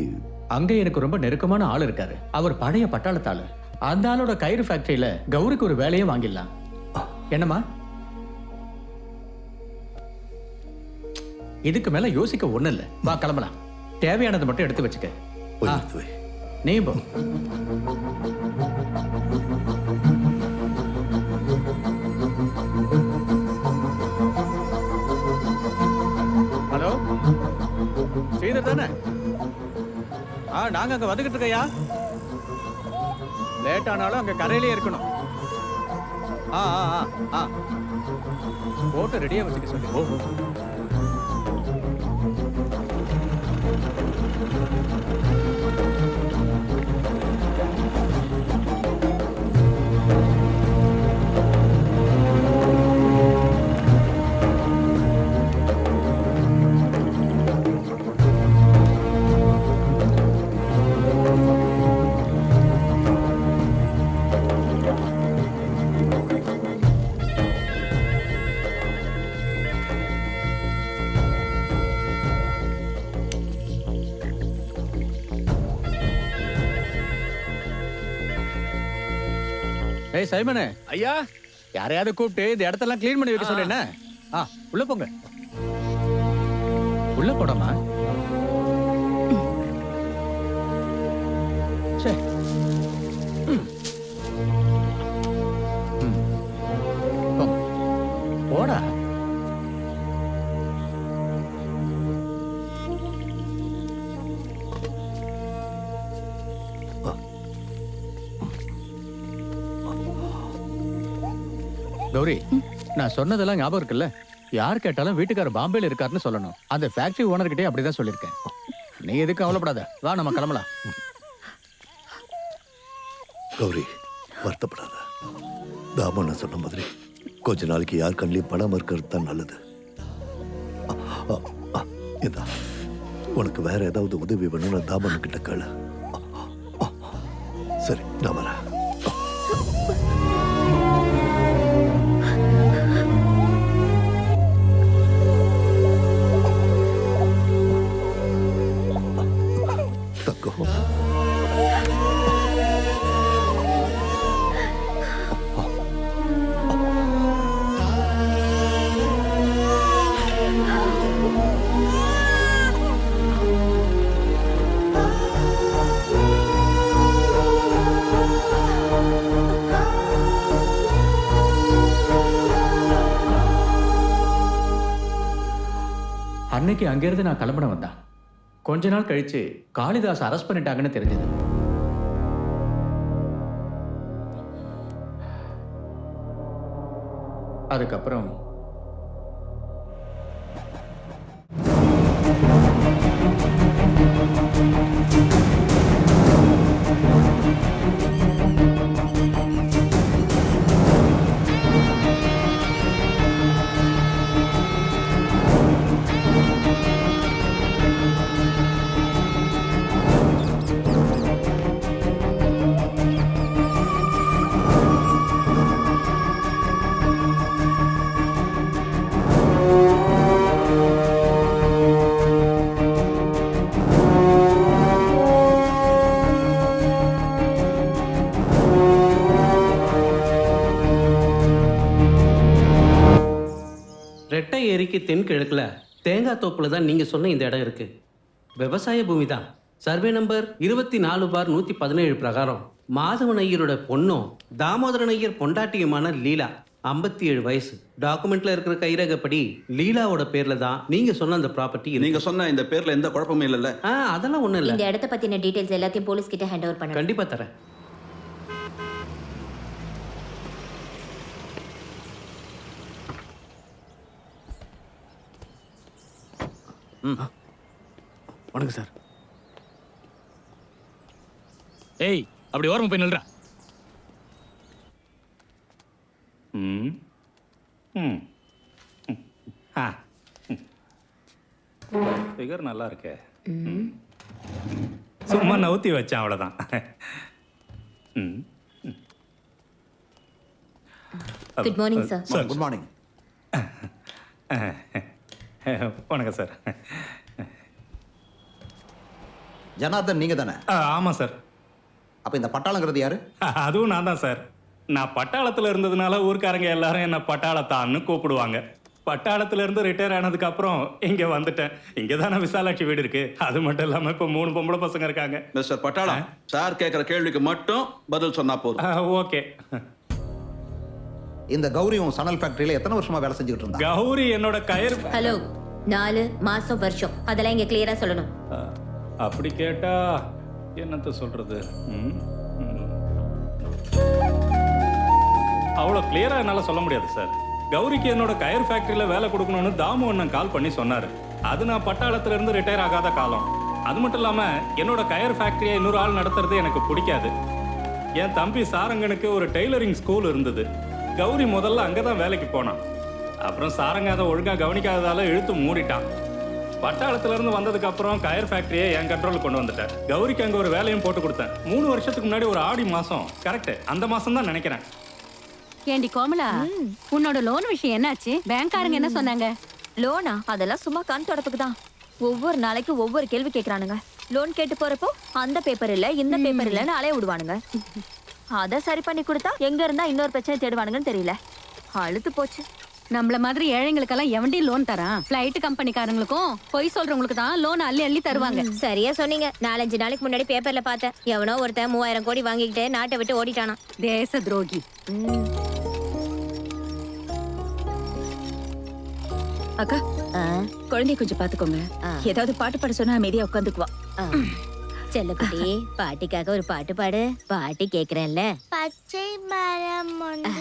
அங்க எனக்கு ரொம்ப நெருக்கமான ஆள் இருக்காரு. அவர் பழைய பட்டாளத்தாளு. அந்த ஆளோட கயிறு ஃபேக்டரியில கௌரிக்கு ஒரு வேலையை வாங்கிடலாம். என்னம்மா? இதுக்கு மேல யோசிக்க ஒண்ணு இல்ல. வா கிளம்பலாம். தேவையானதை மட்டும் எடுத்து வச்சுக்க. நீ போ. ஹலோ, ஸ்ரீதர் தானே? நாங்க அங்க வந்துகிட்டு இருக்கையா. லேட் ஆனாலும் அங்க கரையிலே இருக்கணும். போட்டு ரெடியா வச்சுக்க சொல்லி. ஏய் சைமனே, ஐயா யாரையாவது கூப்பிட்டு இந்த இடத்தெல்லாம் கிளீன் பண்ணி வைக்க சொல்ல. உள்ள போங்க. உள்ள போடாமா? போடா. கௌரி, நான் சொன்னதெல்லாம் ஞாபகம் இருக்குல்ல? யார் கேட்டாலும் வீட்டுக்காரர் பாம்பேல இருக்காருன்னு சொல்லணும். அந்த ஃபேக்டரி ஓனர்கிட்டே அப்படிதான் சொல்லியிருக்கேன். நீ எதுக்கு கவலைப்படாத. வா நம்ம கிளம்பலாம். கௌரி, வருத்தப்படாத. தாமண்ண சொன்ன மாதிரி கொஞ்ச நாளைக்கு யார் கண்ணிலையும் பணம் இருக்கிறது தான் நல்லது. இதா, உனக்கு வேற ஏதாவது உதவி வேணும்னு தாமண்ண கிட்ட கேளு. சரி, நான் வரேன். அன்னைக்கு அங்கிருந்து நான் கிளம்பின வந்தேன். கொஞ்ச நாள் கழிச்சு காளிதாஸ் அரெஸ்ட் பண்ணிட்டாங்கன்னு தெரிஞ்சது. அதுக்கப்புறம் ரெட்டை ஏரிக்கு தென்கிழக்குல தேங்காய் தோப்புல தான் நீங்க சொன்ன இந்த இடம் இருக்கு. விவசாய பூமி தான். சர்வே நம்பர் 24/117 பிரகாரம் மாதவன் ஐயரோட பொண்ணும் தாமோதரன் ஐயர் பொண்டாட்டியுமான லீலா 57 வயசு. டாக்குமெண்ட்ல இருக்கிற கைரேகைப்படி லீலாவோட பேர்ல தான் நீங்க சொன்ன அந்த ப்ராப்பர்ட்டி. நீங்க சொன்ன இந்த பேர்ல எந்த குழப்பமும் இல்லைல்ல? அதெல்லாம் ஒண்ணும் இல்ல. இந்த இடத்த பத்தின டீடைல்ஸ் எல்லாத்தையும் போலீஸ் கிட்ட ஹேண்ட் ஓவர் பண்ணுங்க. கண்டிப்பா தரேன். வணக்கம் சார். ஏய் அப்படி ஓரமா போய் நில்றா. ஃபிகர் நல்லா இருக்கே. சும்மா நவுத்தி வச்சேன் அவ்வளோதான். Good morning sir. Good morning. வணக்கம் சார். ஜனார்தன் நீங்க தானே? ஆமாம் சார். அப்ப இந்த பட்டாளங்கிறது யாரு? அதுவும் நான் தான் சார். நான் பட்டாளத்தில் இருந்ததுனால ஊர்க்காரங்க எல்லாரும் என்ன பட்டாளத்தான்னு கூப்பிடுவாங்க. பட்டாளத்துல இருந்து ரிட்டையர் ஆனதுக்கு அப்புறம் இங்க வந்துட்டேன். இங்க தானே விசாலாட்சி வீடு இருக்கு. அது மட்டும் இல்லாம இப்ப 3 பொம்பளை பசங்க இருக்காங்க. மிஸ்டர் பட்டாளம், சார் கேட்கிற கேள்விக்கு மட்டும் பதில் சொன்னா போதும். ஓகே. இந்த கௌரியும் சணல் ஃபேக்டரியில எத்தனை வருஷமா வேலை செஞ்சுக்கிட்டு இருந்தா? கௌரி என்னோட கயிறு. ஹலோ, 4 மாசம் வருஷம் அதெல்லாம் இங்க கிளியரா சொல்லணும். அப்படி கேட்டா என்னத்த சொல்றது? அவ்வளோ கிளியரா என்னால சொல்ல முடியாது சார். கௌரிக்கு என்னோட கயர் ஃபேக்டரியில வேலை கொடுக்கணும்னு தாமு அண்ணன் கால் பண்ணி சொன்னாரு. அது நான் பட்டாளத்துல இருந்து ரிட்டையர் ஆகாத காலம். அது மட்டும் இல்லாம என்னோட கயர் ஃபேக்டரியை இன்னொரு ஆள் நடத்துறது எனக்கு பிடிக்காது. என் தம்பி சாரங்கனுக்கு ஒரு டெய்லரிங் ஸ்கூல் இருந்தது. கௌரி முதல்ல அங்கதான் வேலைக்கு போனான். அப்புறம் சாரங்க அதை ஒழுங்கா கவனிக்காததால இழுத்து மூடிட்டான். பட்டாளத்துல இருந்து வந்ததுக்கு அப்புறம் கயர் ஃபேக்டரியை என் கண்ட்ரோலுக்கு கொண்டு வந்துட்டேன். கௌரிக்கு அங்க ஒரு வேலையும் போட்டு கொடுத்தேன். 3 வருஷத்துக்கு முன்னாடி ஒரு ஆடி மாசம், கரெக்ட் அந்த மாசம் தான் நினைக்கிறேன். ஏண்டி கோமலா, உன்னோட லோன் விஷயம் என்னாச்சு? பேங்க்காரங்க என்ன சொன்னாங்க? லோனா? அதெல்லாம் சும்மா கண் தொடப்புக்கு தான். ஒவ்வொரு நாளைக்கு ஒவ்வொரு கேள்வி கேட்கறானுங்க. லோன் கேட்டு போறப்போ அந்த பேப்பர் இல்ல இந்த பேப்பர் இல்லன்னு அலைய விடுவானுங்க. அதை சரி பண்ணி கொடுத்தா எங்க இருந்தா இன்னொரு பிரச்சனை தேடுவானுங்கன்னு தெரியல. அழுத்து போச்சு. நம்மள மாதிரி ஏழைங்களுக்கெல்லாம் எவன்டி லோன் தரான்? பிளைட் கம்பெனிக்காரங்களுக்கும் பொய் சொல்றவங்களுக்கு தான் லோன் அள்ளி அள்ளி தருவாங்க. சரியா சொன்னீங்க. 4-5 நாளைக்கு முன்னாடி பேப்பர்ல பார்த்தேன். எவனோ ஒருத்தன் 3000 கோடி வாங்கிக்கிட்டு நாட்டை விட்டு ஓடிட்டானா. தேச துரோகி. அக்கா, குழந்தைய கொஞ்சம் பாத்துக்கோங்க. ஏதாவது பாட்டு பாட சொன்னா அமைதியா உட்காந்துக்குவா. செல்லக்குட்டி, பாட்டிக்காக ஒரு பாட்டு பாடு. பாட்டி கேக்குறேன்ல. பச்சை மரம் ஒன்று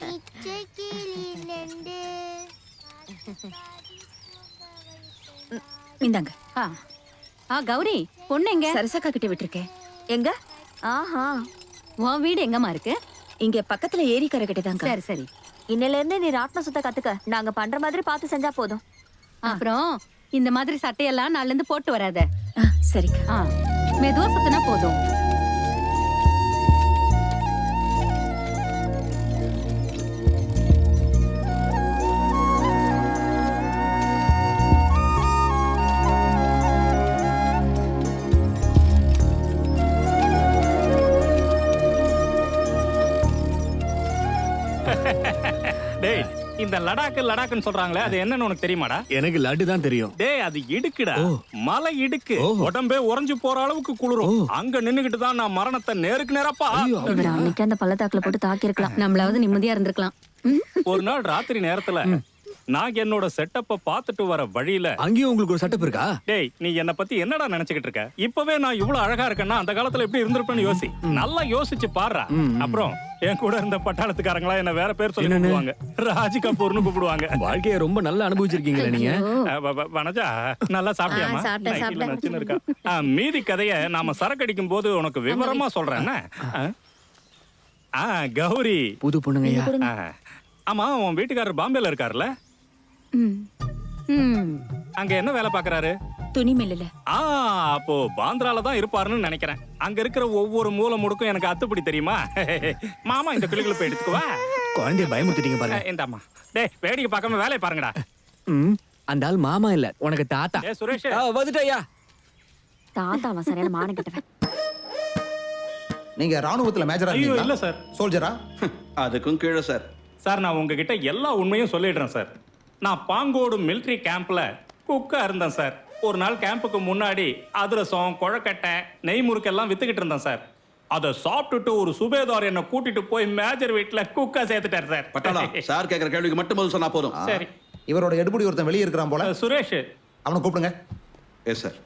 பிச்சை கிளி நெண்டு. இந்தாங்க. கௌரி, பொண்ணு எங்க? சரசக்கா கிட்ட விட்டுருக்கேன். எங்க? ஆஹா, உன் வீடு எங்கம்மா இருக்கு? இங்க பக்கத்துல ஏரிக்கரை கிட்ட தாங்க. சரி சரி. இன்னையில இருந்து நீ ராட்ன சுத்த கத்துக்க. நாங்க பண்ற மாதிரி பார்த்து செஞ்சா போதும். அப்புறம் இந்த மாதிரி சட்டையெல்லாம் நாள்ல இருந்து போட்டு வராத. சரிக்கா. மெதுவா சுத்தினா போதும். டேய், இந்த லடாக்குன்னு சொல்றாங்களே, அது என்னன்னு உனக்கு தெரியுமாடா? எனக்கு லட்டு தான் தெரியும். டேய், அது இடுக்குடா. மலை இடுக்கு. உடம்பே உறைஞ்சு போற அளவுக்கு குளிரும். அங்க நின்னுகிட்டு தான் நான் மரணத்தை நேருக்கு நேரப்பா. இவர் அன்னைக்கு அந்த பள்ளத்தாக்குல போட்டு தாக்கி இருக்கலாம். நம்மளாவது நிம்மதியா இருந்திருக்கலாம். ஒரு நாள் ராத்திரி நேரத்துல நான் என்னோட செட்டப்ப பாத்துட்டு வர வழியில அங்கேயும் உங்களுக்கு ஒரு செட்டப் இருக்கா? டேய், நீ என்ன பத்தி என்னடா நினைச்சுக்கிட்டு இருக்க? இப்பவே நான் இவ்வளவு அழகா இருக்கேன்னா அந்த காலத்துல எப்படி இருந்திருப்பேன்னு யோசி. நல்லா யோசிச்சு பாருடா. அப்புறம் என் கூட இருந்த பட்டாளத்துக்காரங்களா என்ன வேற பேர் சொல்லி கூப்பிடுவாங்க. ராஜ் கபூர்னு கூப்பிடுவாங்க. வாழ்க்கையை ரொம்ப நல்லா அனுபவிச்சிருக்கீங்களா நீங்க? வனஜா, நல்லா சாப்பிட்டியாமா? நச்சுன்னு இருக்கா. மீதி கதைய நாம சரக்கடிக்கும் போது உனக்கு விவரமா சொல்றேன். கௌரி, புது பொண்ணுங்கய்யா. ஆமா, உன் வீட்டுக்காரர் பாம்பேல இருக்காருல்ல? அங்க என்ன வேலை பாக்குறாரு? துணி மில்லுல. அப்போ பாந்திரால தான் இருப்பாருன்னு நினைக்கிறேன். அங்க இருக்கிற ஒவ்வொரு மூல முடுக்கும் எனக்கு அத்துப்படி தெரியுமா? மாமா, இந்த கிளிகளை போய் எடுத்துக்குவா. குழந்தைய பயமுறுத்திட்டீங்க பாருங்க. இந்தாமா. டேய், வேடிக்கை பார்க்காம வேலையை பாருங்கடா. அந்த ஆள் மாமா இல்ல, உனக்கு தாத்தா. சுரேஷ் வந்துட்டயா? தாத்தாவா? சரியான மானம் கிட்டவன். நீங்க ராணுவத்துல மேஜரா ஐயோ இருக்கீங்களா? இல்ல சார். சோல்ஜரா? அதுக்கும் கீழே சார். சார், நான் உங்ககிட்ட எல்லா உண்மையும் சொல்லிடுறேன் சார். நான் பாங்கோடு மிலிட்டரி கேம்ப்ல குக்கா இருந்தேன் சார். ஒரு நாள் கேம்புக்கு முன்னாடி அதிரசம், கொழக்கட்டை, நெய் முறுக்கெல்லாம் வித்துக்கிட்டு இருந்தேன் சார். அதை சாப்பிட்டுட்டு ஒரு சுபேதார் என்ன கூட்டிட்டு போய் மேஜர் வீட்டுல குக்கா சேர்த்துட்டார் சார். பட்டாளம், சார் கேட்கிற கேள்விக்கு மட்டும் பதில் சொன்னா போதும். சரி. இவரோட எடுபடி ஒருத்தன் வெளியே இருக்கிறான் போல. சுரேஷ். அவனை கூப்பிடுங்க. Yes sir.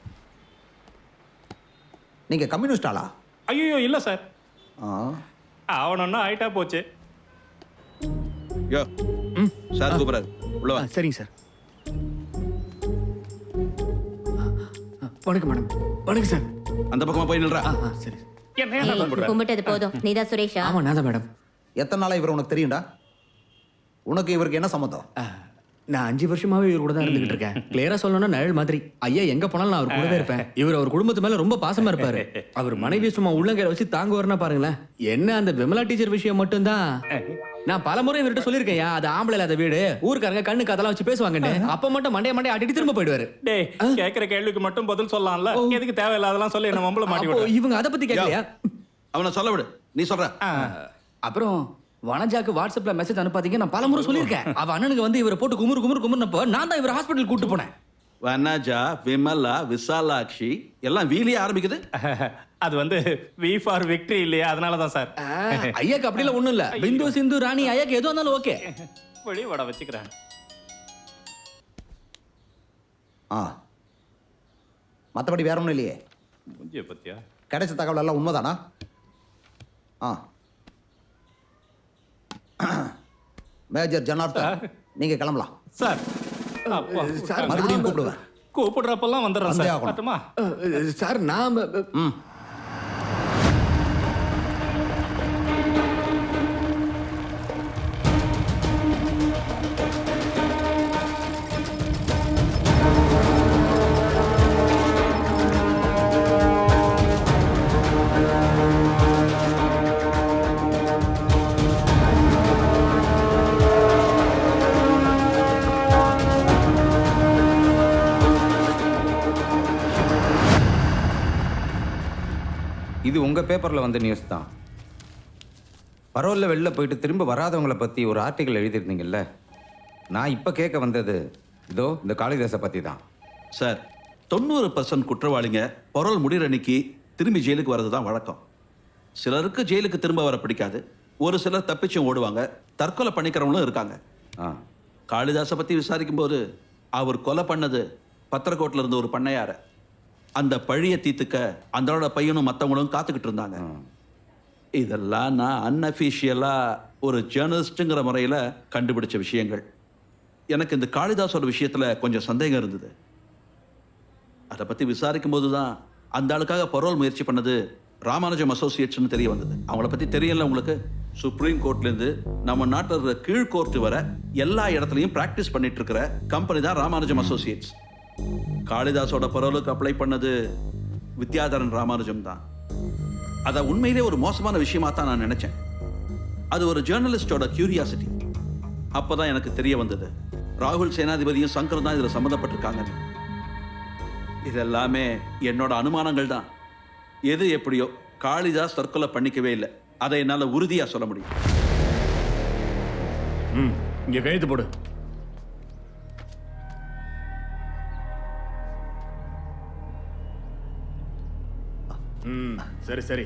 நீங்க கம்யூனிஸ்ட் ஆளா? ஐயோ இல்ல சார். அவனொன்னா ஆயிட்டா போச்சு. யோ, சார் கூப்பிடுறாரு. உள்ள வா. சரிங்க சார். வணக்கம் மேடம். வணக்கம் சார். அந்த பக்கமா போய் நில்றா. சரி. கும்பிட்டது போதும். நீதான் சுரேஷா? ஆமா நான் தான் மேடம். எத்தனை நாளா இவர் உனக்கு தெரியும்டா? உனக்கு இவருக்கு என்ன சம்மந்தம்? நான் 5 வருஷமாவே இவர் கூட தான் இருந்துகிட்டு இருக்கேன். கிளியரா சொல்லணும்னா நிழல் மாதிரி. ஐயா எங்க போனாலும் நான் அவர் கூடவே இருப்பேன். இவர் அவர் குடும்பத்து மேல ரொம்ப பாசமா இருப்பாரு. அவர் மனைவி சும்மா உள்ளங்கையில வச்சு தாங்குவாருன்னா பாருங்களேன். என்ன அந்த விமலா டீச்சர் விஷயம் மட்டும்தான் நான் பலமுறை இவர்கிட்ட சொல்லியிருக்கேன். அது ஆம்பளை இல்லாத வீடு, ஊருக்காரங்க கண்ணுக்கு அதெல்லாம் வச்சு பேசுவாங்கன்னு. அப்ப மட்டும் மண்டைய அடிட்டு திரும்ப போயிடுவாரு. டேய், கேக்குற கேள்விக்கு மட்டும் பதில் சொல்லலாம்ல. எதுக்கு தேவையில்லாதெல்லாம் சொல்லி என்ன மம்பள மாட்டி விடு. இவங்க அத பத்தி கேட்கலையா? அவனை சொல்ல விடு, நீ சொல்ற. அப்புறம் வனஜாக்கு வாட்ஸ்அப்ல மெசேஜ் அனுப்பாதீங்க நான் பலமுறை சொல்லியிருக்கேன். அவ அண்ணனுக்கு வந்து இவரை போட்டு குமுறுனப்போ நான் தான் இவரை ஹாஸ்பிட்டல் கூட்டு போனேன். வனஜா, விமலா, விசாலாட்சி எல்லாம் வீலியே ஆரம்பிக்குது. அது வந்து வி ஃபார் விக்டரி இல்லையா, அதனால தான் சார். ஐயாக்கு அப்படிலாம் ஒண்ணும் இல்ல. பிந்து சிந்து ராணி ஐயாக்கு எதுவும் இருந்தாலும் ஓகே. வெளி வட வச்சுக்கிறேன். மற்றபடி வேற ஒன்றும் இல்லையே. முஞ்சிய பத்தியா கிடைச்ச தகவல் எல்லாம் உண்மைதானா? மேஜர் ஜனார்தன், நீங்க கிளம்பலாம் சார். மறுபடியும் கூப்பிடுவேன். கூப்பிடுறப்பெல்லாம் வந்துடுறேன் சார். பட்டுமா சார்? நான் இது உங்க பேப்பர்ல வந்த நியூஸ் தான். பரோல்ல வெளில போயிட்டு திரும்ப வராதவங்களை பத்தி ஒரு ஆர்டிக்கல் எழுதியிருந்தீங்கல்ல. நான் இப்ப கேட்க வந்தது இதோ இந்த காளிதாசை பத்தி தான். சார், 90% குற்றவாளிங்க பரோல் முடிகிற அன்னைக்கு திரும்பி ஜெயிலுக்கு வர்றது தான் வழக்கம். சிலருக்கு ஜெயிலுக்கு திரும்ப வர பிடிக்காது. ஒரு சிலர் தப்பிச்சும் ஓடுவாங்க. தற்கொலை பண்ணிக்கிறவங்களும் இருக்காங்க. காளிதாசை பற்றி விசாரிக்கும் போது அவர் கொலை பண்ணது பத்திரக்கோட்டில் இருந்த ஒரு பண்ணையார. அந்த பழியை தீர்த்துக்க அந்தோட பையனும் மற்றவங்களும் காத்துக்கிட்டு இருந்தாங்க. இதெல்லாம் நான் அன்அஃபிஷியலாக ஒரு ஜேர்னலிஸ்ட்டுங்கிற முறையில் கண்டுபிடிச்ச விஷயங்கள். எனக்கு இந்த காளிதாஸோட விஷயத்தில் கொஞ்சம் சந்தேகம் இருந்தது. அதை பற்றி விசாரிக்கும் போது தான் அந்த ஆளுக்காக பரோல் முயற்சி பண்ணது ராமானுஜம் அசோசியேட்ஸ்னு தெரிய வந்தது. அவங்கள பற்றி தெரியல உங்களுக்கு? சுப்ரீம் கோர்ட்லேருந்து நம்ம நாட்டில் இருக்கிற கீழ் கோர்ட்டு வர எல்லா இடத்துலையும் ப்ராக்டிஸ் பண்ணிட்டு இருக்கிற கம்பெனி தான் ராமானுஜம் அசோசியேட்ஸ். காளிதாஸோட பரோலுக்கு அப்ளை பண்ணது வித்யாதரன் ராமானுஜம் தான். அதை உண்மையிலே ஒரு மோசமான விஷயமா தான் நான் நினைச்சேன். அது ஒரு ஜேர்னலிஸ்டோட கியூரியாசிட்டி. அப்பதான் எனக்கு தெரிய வந்தது ராகுல் சேனாதிபதியும் சங்கர் தான் இதுல சம்மந்தப்பட்டிருக்காங்க. இதெல்லாமே என்னோட அனுமானங்கள் தான். எது எப்படியோ காளிதாஸ் தற்கொலை பண்ணிக்கவே இல்லை. அதை என்னால் உறுதியா சொல்ல முடியும். இங்க கைது போடு. சரி சரி.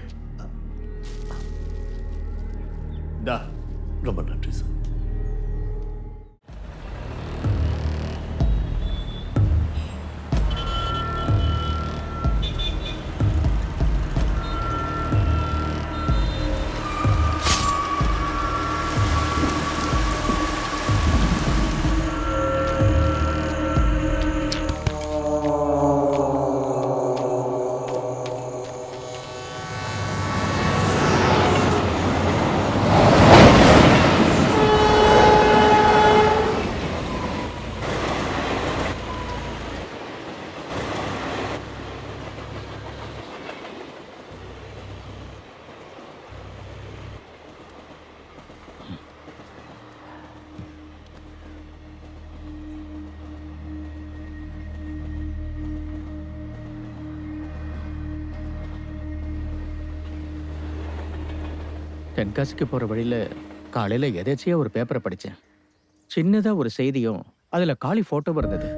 ரொம்ப நன்றி சார். தென்காசிக்கு போகிற வழியில் காலையில் எதேச்சியாக ஒரு பேப்பரை படித்தேன். சின்னதாக ஒரு செய்தியும் அதில் காளி ஃபோட்டோவும் இருந்தது.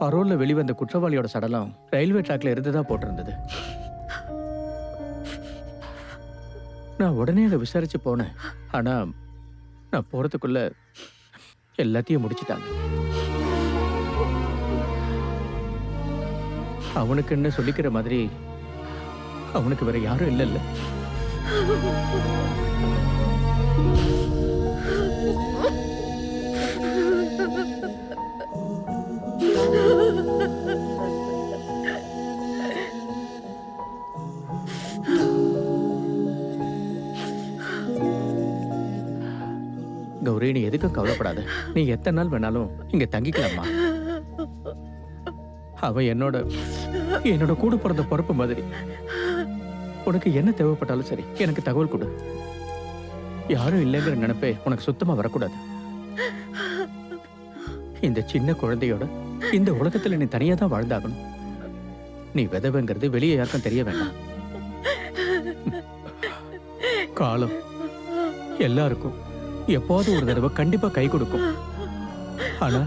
பரோலில் வெளிவந்த குற்றவாளியோட சடலம் ரயில்வே ட்ராக்ல இருந்ததா போட்டிருந்தது. நான் உடனே அதை விசாரிச்சு போனேன். ஆனால் நான் போகிறதுக்குள்ள எல்லாத்தையும் முடிச்சிட்டாங்க. அவனுக்குன்னு சொல்லிக்கிற மாதிரி அவனுக்கு வேற யாரும் இல்லைல்ல. கௌரி நீ எதுக்கும் கவலைப்படாத. நீ எத்தனை நாள் வேணாலும் இங்க தங்கிக்கலாமா. அவ என்னோட கூட பிறந்த பொறுப்பு மாதிரி. உனக்கு என்ன தேவைப்பட்டாலும் சரி எனக்கு தகவல் கொடு. யாரும் இல்லைங்கிற நினைப்பே உனக்கு சுத்தமா வரக்கூடாது. இந்த சின்ன குழந்தையோட இந்த உலகத்துல நீ தனியா தான் வாழ்ந்தாகணும். நீ விதவைங்கிறது வெளியே யாருக்கும் தெரிய வேண்டாம். காலம் எல்லாருக்கும் எப்போது ஒரு தடவை கண்டிப்பா கை கொடுக்கும். ஆனா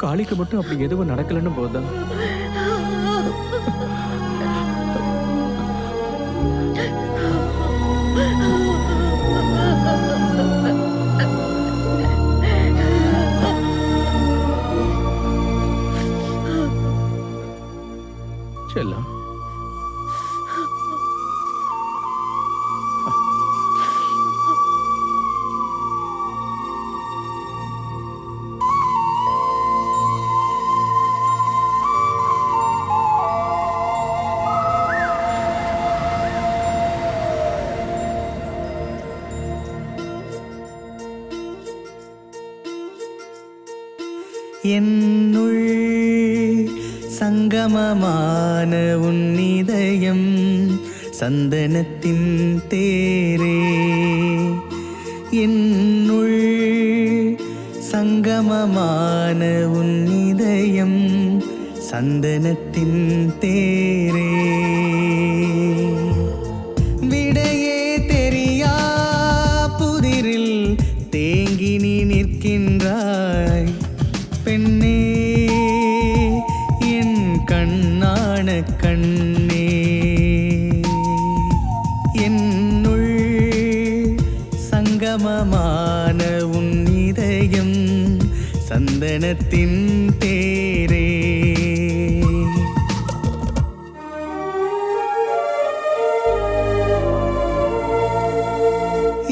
காளிக்கு மட்டும் அப்படி எதுவும் நடக்கலன்னு போதுதான். செல்லம், என்னுள் சங்கமமான உன் இதயம் சந்தனத்தின் தேரே. என்னுள் சங்கமமான உன் இதயம் சந்தனத்தின் தேரே. விடையே தெரியா புதிரில் தேங்கி நீ நிற்கின்றாய் பெண்ணே, என் கண்ணான கண்ணே. என்னுள் சங்கமமான உன் இதயம் சந்தனத்தின் தேரே.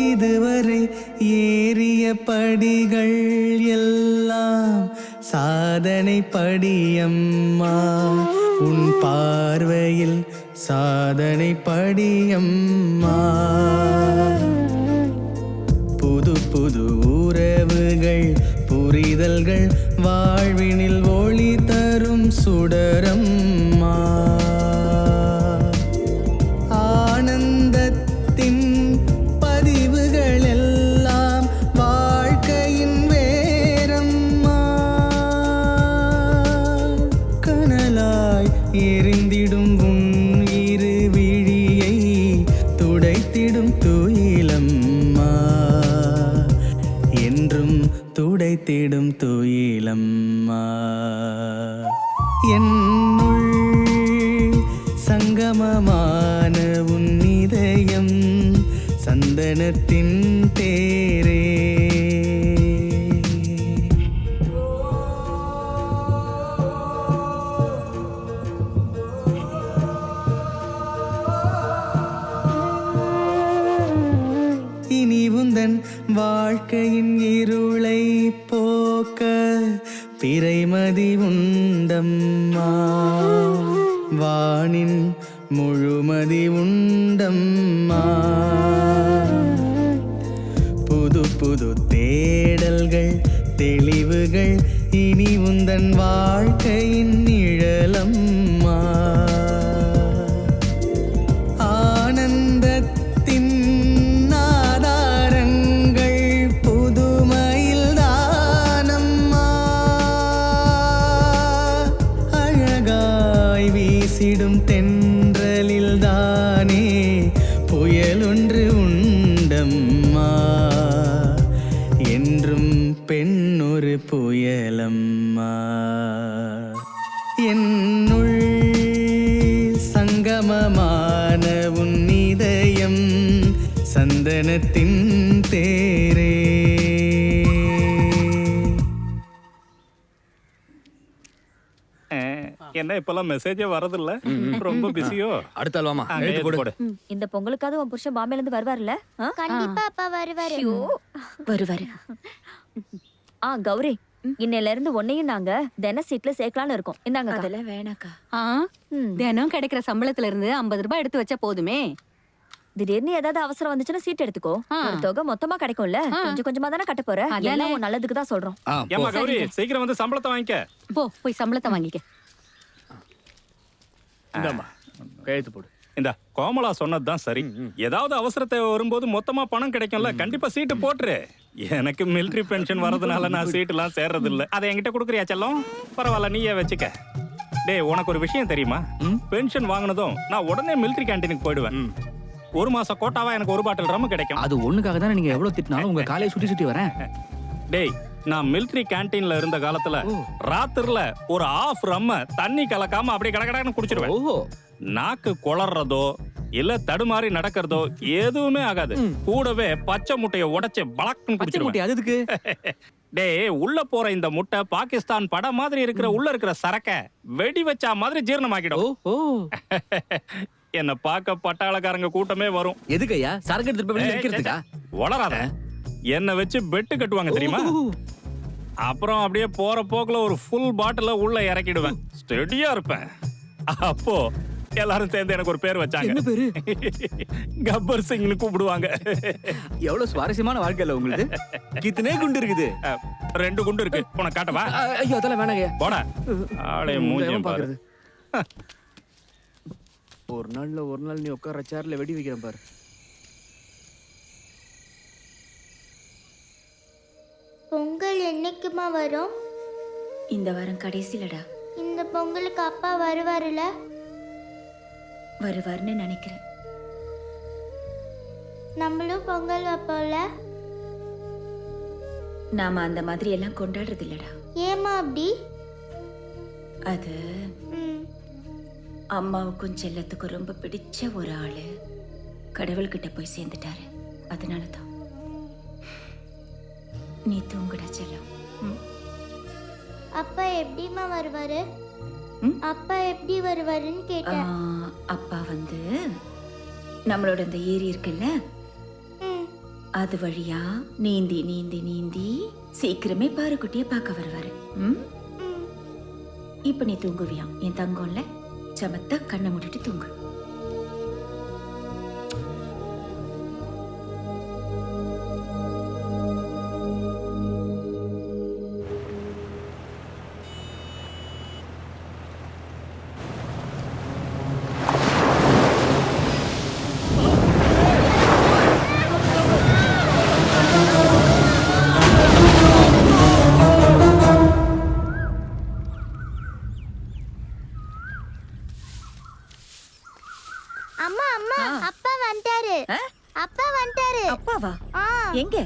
இதுவரை ஏறிய படிகள் எல்லாம் சாதனை படியம்மா. உன் பார்வையில் சாதனை படியம்மா. புது புது உறவுகள் புரிதல்கள் வாழ்வினில் ஒளி தரும் சுடரம்மா. ஆனந்தத்தின் பதிவுகள் எல்லாம் வாழ்க்கையின் வேரம்மா. கனலாய் எரிந்திடும் உன் இரு விழியை துடைத்திடும் துயிலம்மா. என்றும் துடைத்திடும் துயிலம்மா. என்னுள் சங்கமமான உன் இதயம் சந்தனத்தின் தேரே. இனி உந்தன் வாழ்க்கையின் இருளை போக்க பிறைமதி உண்டம்மா. வானின் முழுமதி உண்டம்மா. புது புது தேடல்கள் தெளிவுகள் இனி உந்தன் வாழ்க்கையின் நிழலம்மா. ஆனந்தத்தின் ஆதாரங்கள் புதுமையில் தானம்மா. அழகாய் வீசிடும் தென்றலில் தானே புயலொன்று உண்டம்மா. என்றும் பெண்ணொரு புயலம்மா. என்னுள் சங்கமமான உன் இதயம் சந்தனத்தின் தேரே. என்ன இப்பெல்லாம் மெசேஜே வரதில்ல? ரொம்ப பிஸியோ? அடுத்த அல்வாமா போடு. இந்த பொங்கலுக்காவது உன் புருஷன் பாம்பேல இருந்து வருவார்ல? கண்டிப்பா அப்பா வருவாரு. வருவாரு. கௌரி, இன்னையில இருந்து உன்னையும் நாங்க தின சீட்ல சேர்க்கலாம்னு இருக்கோம். இந்தாங்க. அதெல்லாம் வேணாக்கா. தினம் கிடைக்கிற சம்பளத்துல இருந்து 50 ரூபாய் எடுத்து வச்சா போதுமே. திடீர்னு ஏதாவது அவசரம் வந்துச்சுன்னா சீட் எடுத்துக்கோ. ஒரு தொகை மொத்தமா கிடைக்கும்ல, கொஞ்சம் கொஞ்சமா தானே கட்ட போற. எல்லாம் உன் நல்லதுக்கு தான் சொல்றோம். ஏமா கௌரி, சீக்கிரம் வந்து சம்பளத்தை வாங்கிக்க. போய் சம்பளத்தை வாங்கிக்க. இந்தாம்மா கையெழுத்து போடு. இந்த கோமலா சொன்னதுதான் சரி. ஏதாவது அவசரத்தை வரும்போது மொத்தமா பணம் கிடைக்கும்ல, கண்டிப்பா சீட்டு போட்டுரு. எனக்கு மிலிட்டரி பென்ஷன் வரதுனால நான் சீட்டுலாம் சேர்றது இல்ல. அதை என்கிட்ட கொடுக்குறியா செல்லம்? பரவாயில்ல, நீயே வச்சுக்க. டேய், உனக்கு ஒரு விஷயம் தெரியுமா? பென்ஷன் வாங்கினதும் நான் உடனே மிலிட்டரி கேண்டீனுக்கு போயிடுவேன். ஒரு மாசம் கோட்டாவா எனக்கு ஒரு பாட்டில் ரம் கிடைக்கும். அது ஒண்ணுக்காக தானே நீங்க எவ்வளவு திட்டினாலும் உங்க காலையை சுத்தி சுத்தி வரேன். டேய், நான் மிலிட்டரி கேண்டீன்ல இருந்த காலத்துல ராத்திரில ஒரு ஆஃப் ரம்ம தண்ணி கலக்காம அப்படியே கடகடன்னு குடிச்சிருவேன். நாக்கு குளறதோ இல்ல தடுமாறி நடக்கிறதோ எதுவுமே ஆகாது. கூடவே பச்சை முட்டைய உடைச்சு பலக்குன்னு குடிச்சிருவேன். அது எதுக்கு? டேய், உள்ள போற இந்த முட்டை பாகிஸ்தான் படம் மாதிரி இருக்கிற உள்ள இருக்கிற சரக்க வெடி வச்சா மாதிரி ஜீரணமாக்கிடும். என்ன பார்க்க பட்டாளக்காரங்க கூட்டமே வரும். எதுக்கையா? சரக்கு எடுத்துட்டு போய் வைக்கிறதுக்கா? வளராத. என்ன வச்சு பெட்டு கட்டுவாங்க தெரியுமா? அப்புறம் அப்படியே போற போக்குல ஒரு ஃபுல் பாட்டில உள்ள இறக்கிடுவேன். ஸ்டெடியா இருப்பேன். அப்போ எல்லாரும் சேர்ந்து எனக்கு ஒரு பேர் வச்சாங்க. என்ன பேரு? கப்பர் சிங்னு கூப்பிடுவாங்க. எவ்வளவு சுவாரஸ்யமான வாழ்க்கையில உங்களுக்கு. கித்தனே குண்டு இருக்குது? 2 குண்டு இருக்கு. உனக்கு காட்டவா? ஐயோ அதெல்லாம் வேணாங்க. போடா. ஆளே மூஞ்சியம் பாரு. ஒரு நாள் நீ உட்கார சேர்ல வெடி வைக்கிறேன் பாரு. பொங்கல் என்னைக்குமா வரும்? இந்த வாரம் கடைசிலடா. இந்த பொங்கலுக்கு அப்பா வருவாருல? வருவார்னு நினைக்கிறேன். நம்மளும் பொங்கல் வைப்போம்ல? நாம அந்த மாதிரி எல்லாம் கொண்டாடுறது இல்லடா. ஏமா அப்படி? அது அம்மாவுக்கும் செல்லத்துக்கும் ரொம்ப பிடிச்ச ஒரு ஆளு கடவுள்கிட்ட போய் சேர்ந்துட்டாரு. அதனாலதான். நீ தூங்குடா செல்லம். அப்பா எப்படிமா வருவாரு? அப்பா எப்படி வருவாருன்னு கேட்டேன். அப்பா நம்மளோட இந்த ஏரி இருக்குல்ல, அது வழியா நீந்தி நீந்தி நீந்தி சீக்கிரமே பாருக்குட்டிய பார்க்க வருவாரு. இப்ப நீ தூங்குவியாம் என் தங்கம்ல. சமத்தா கண்ணை மூடிட்டு தூங்கு. அப்பாவா? எங்க?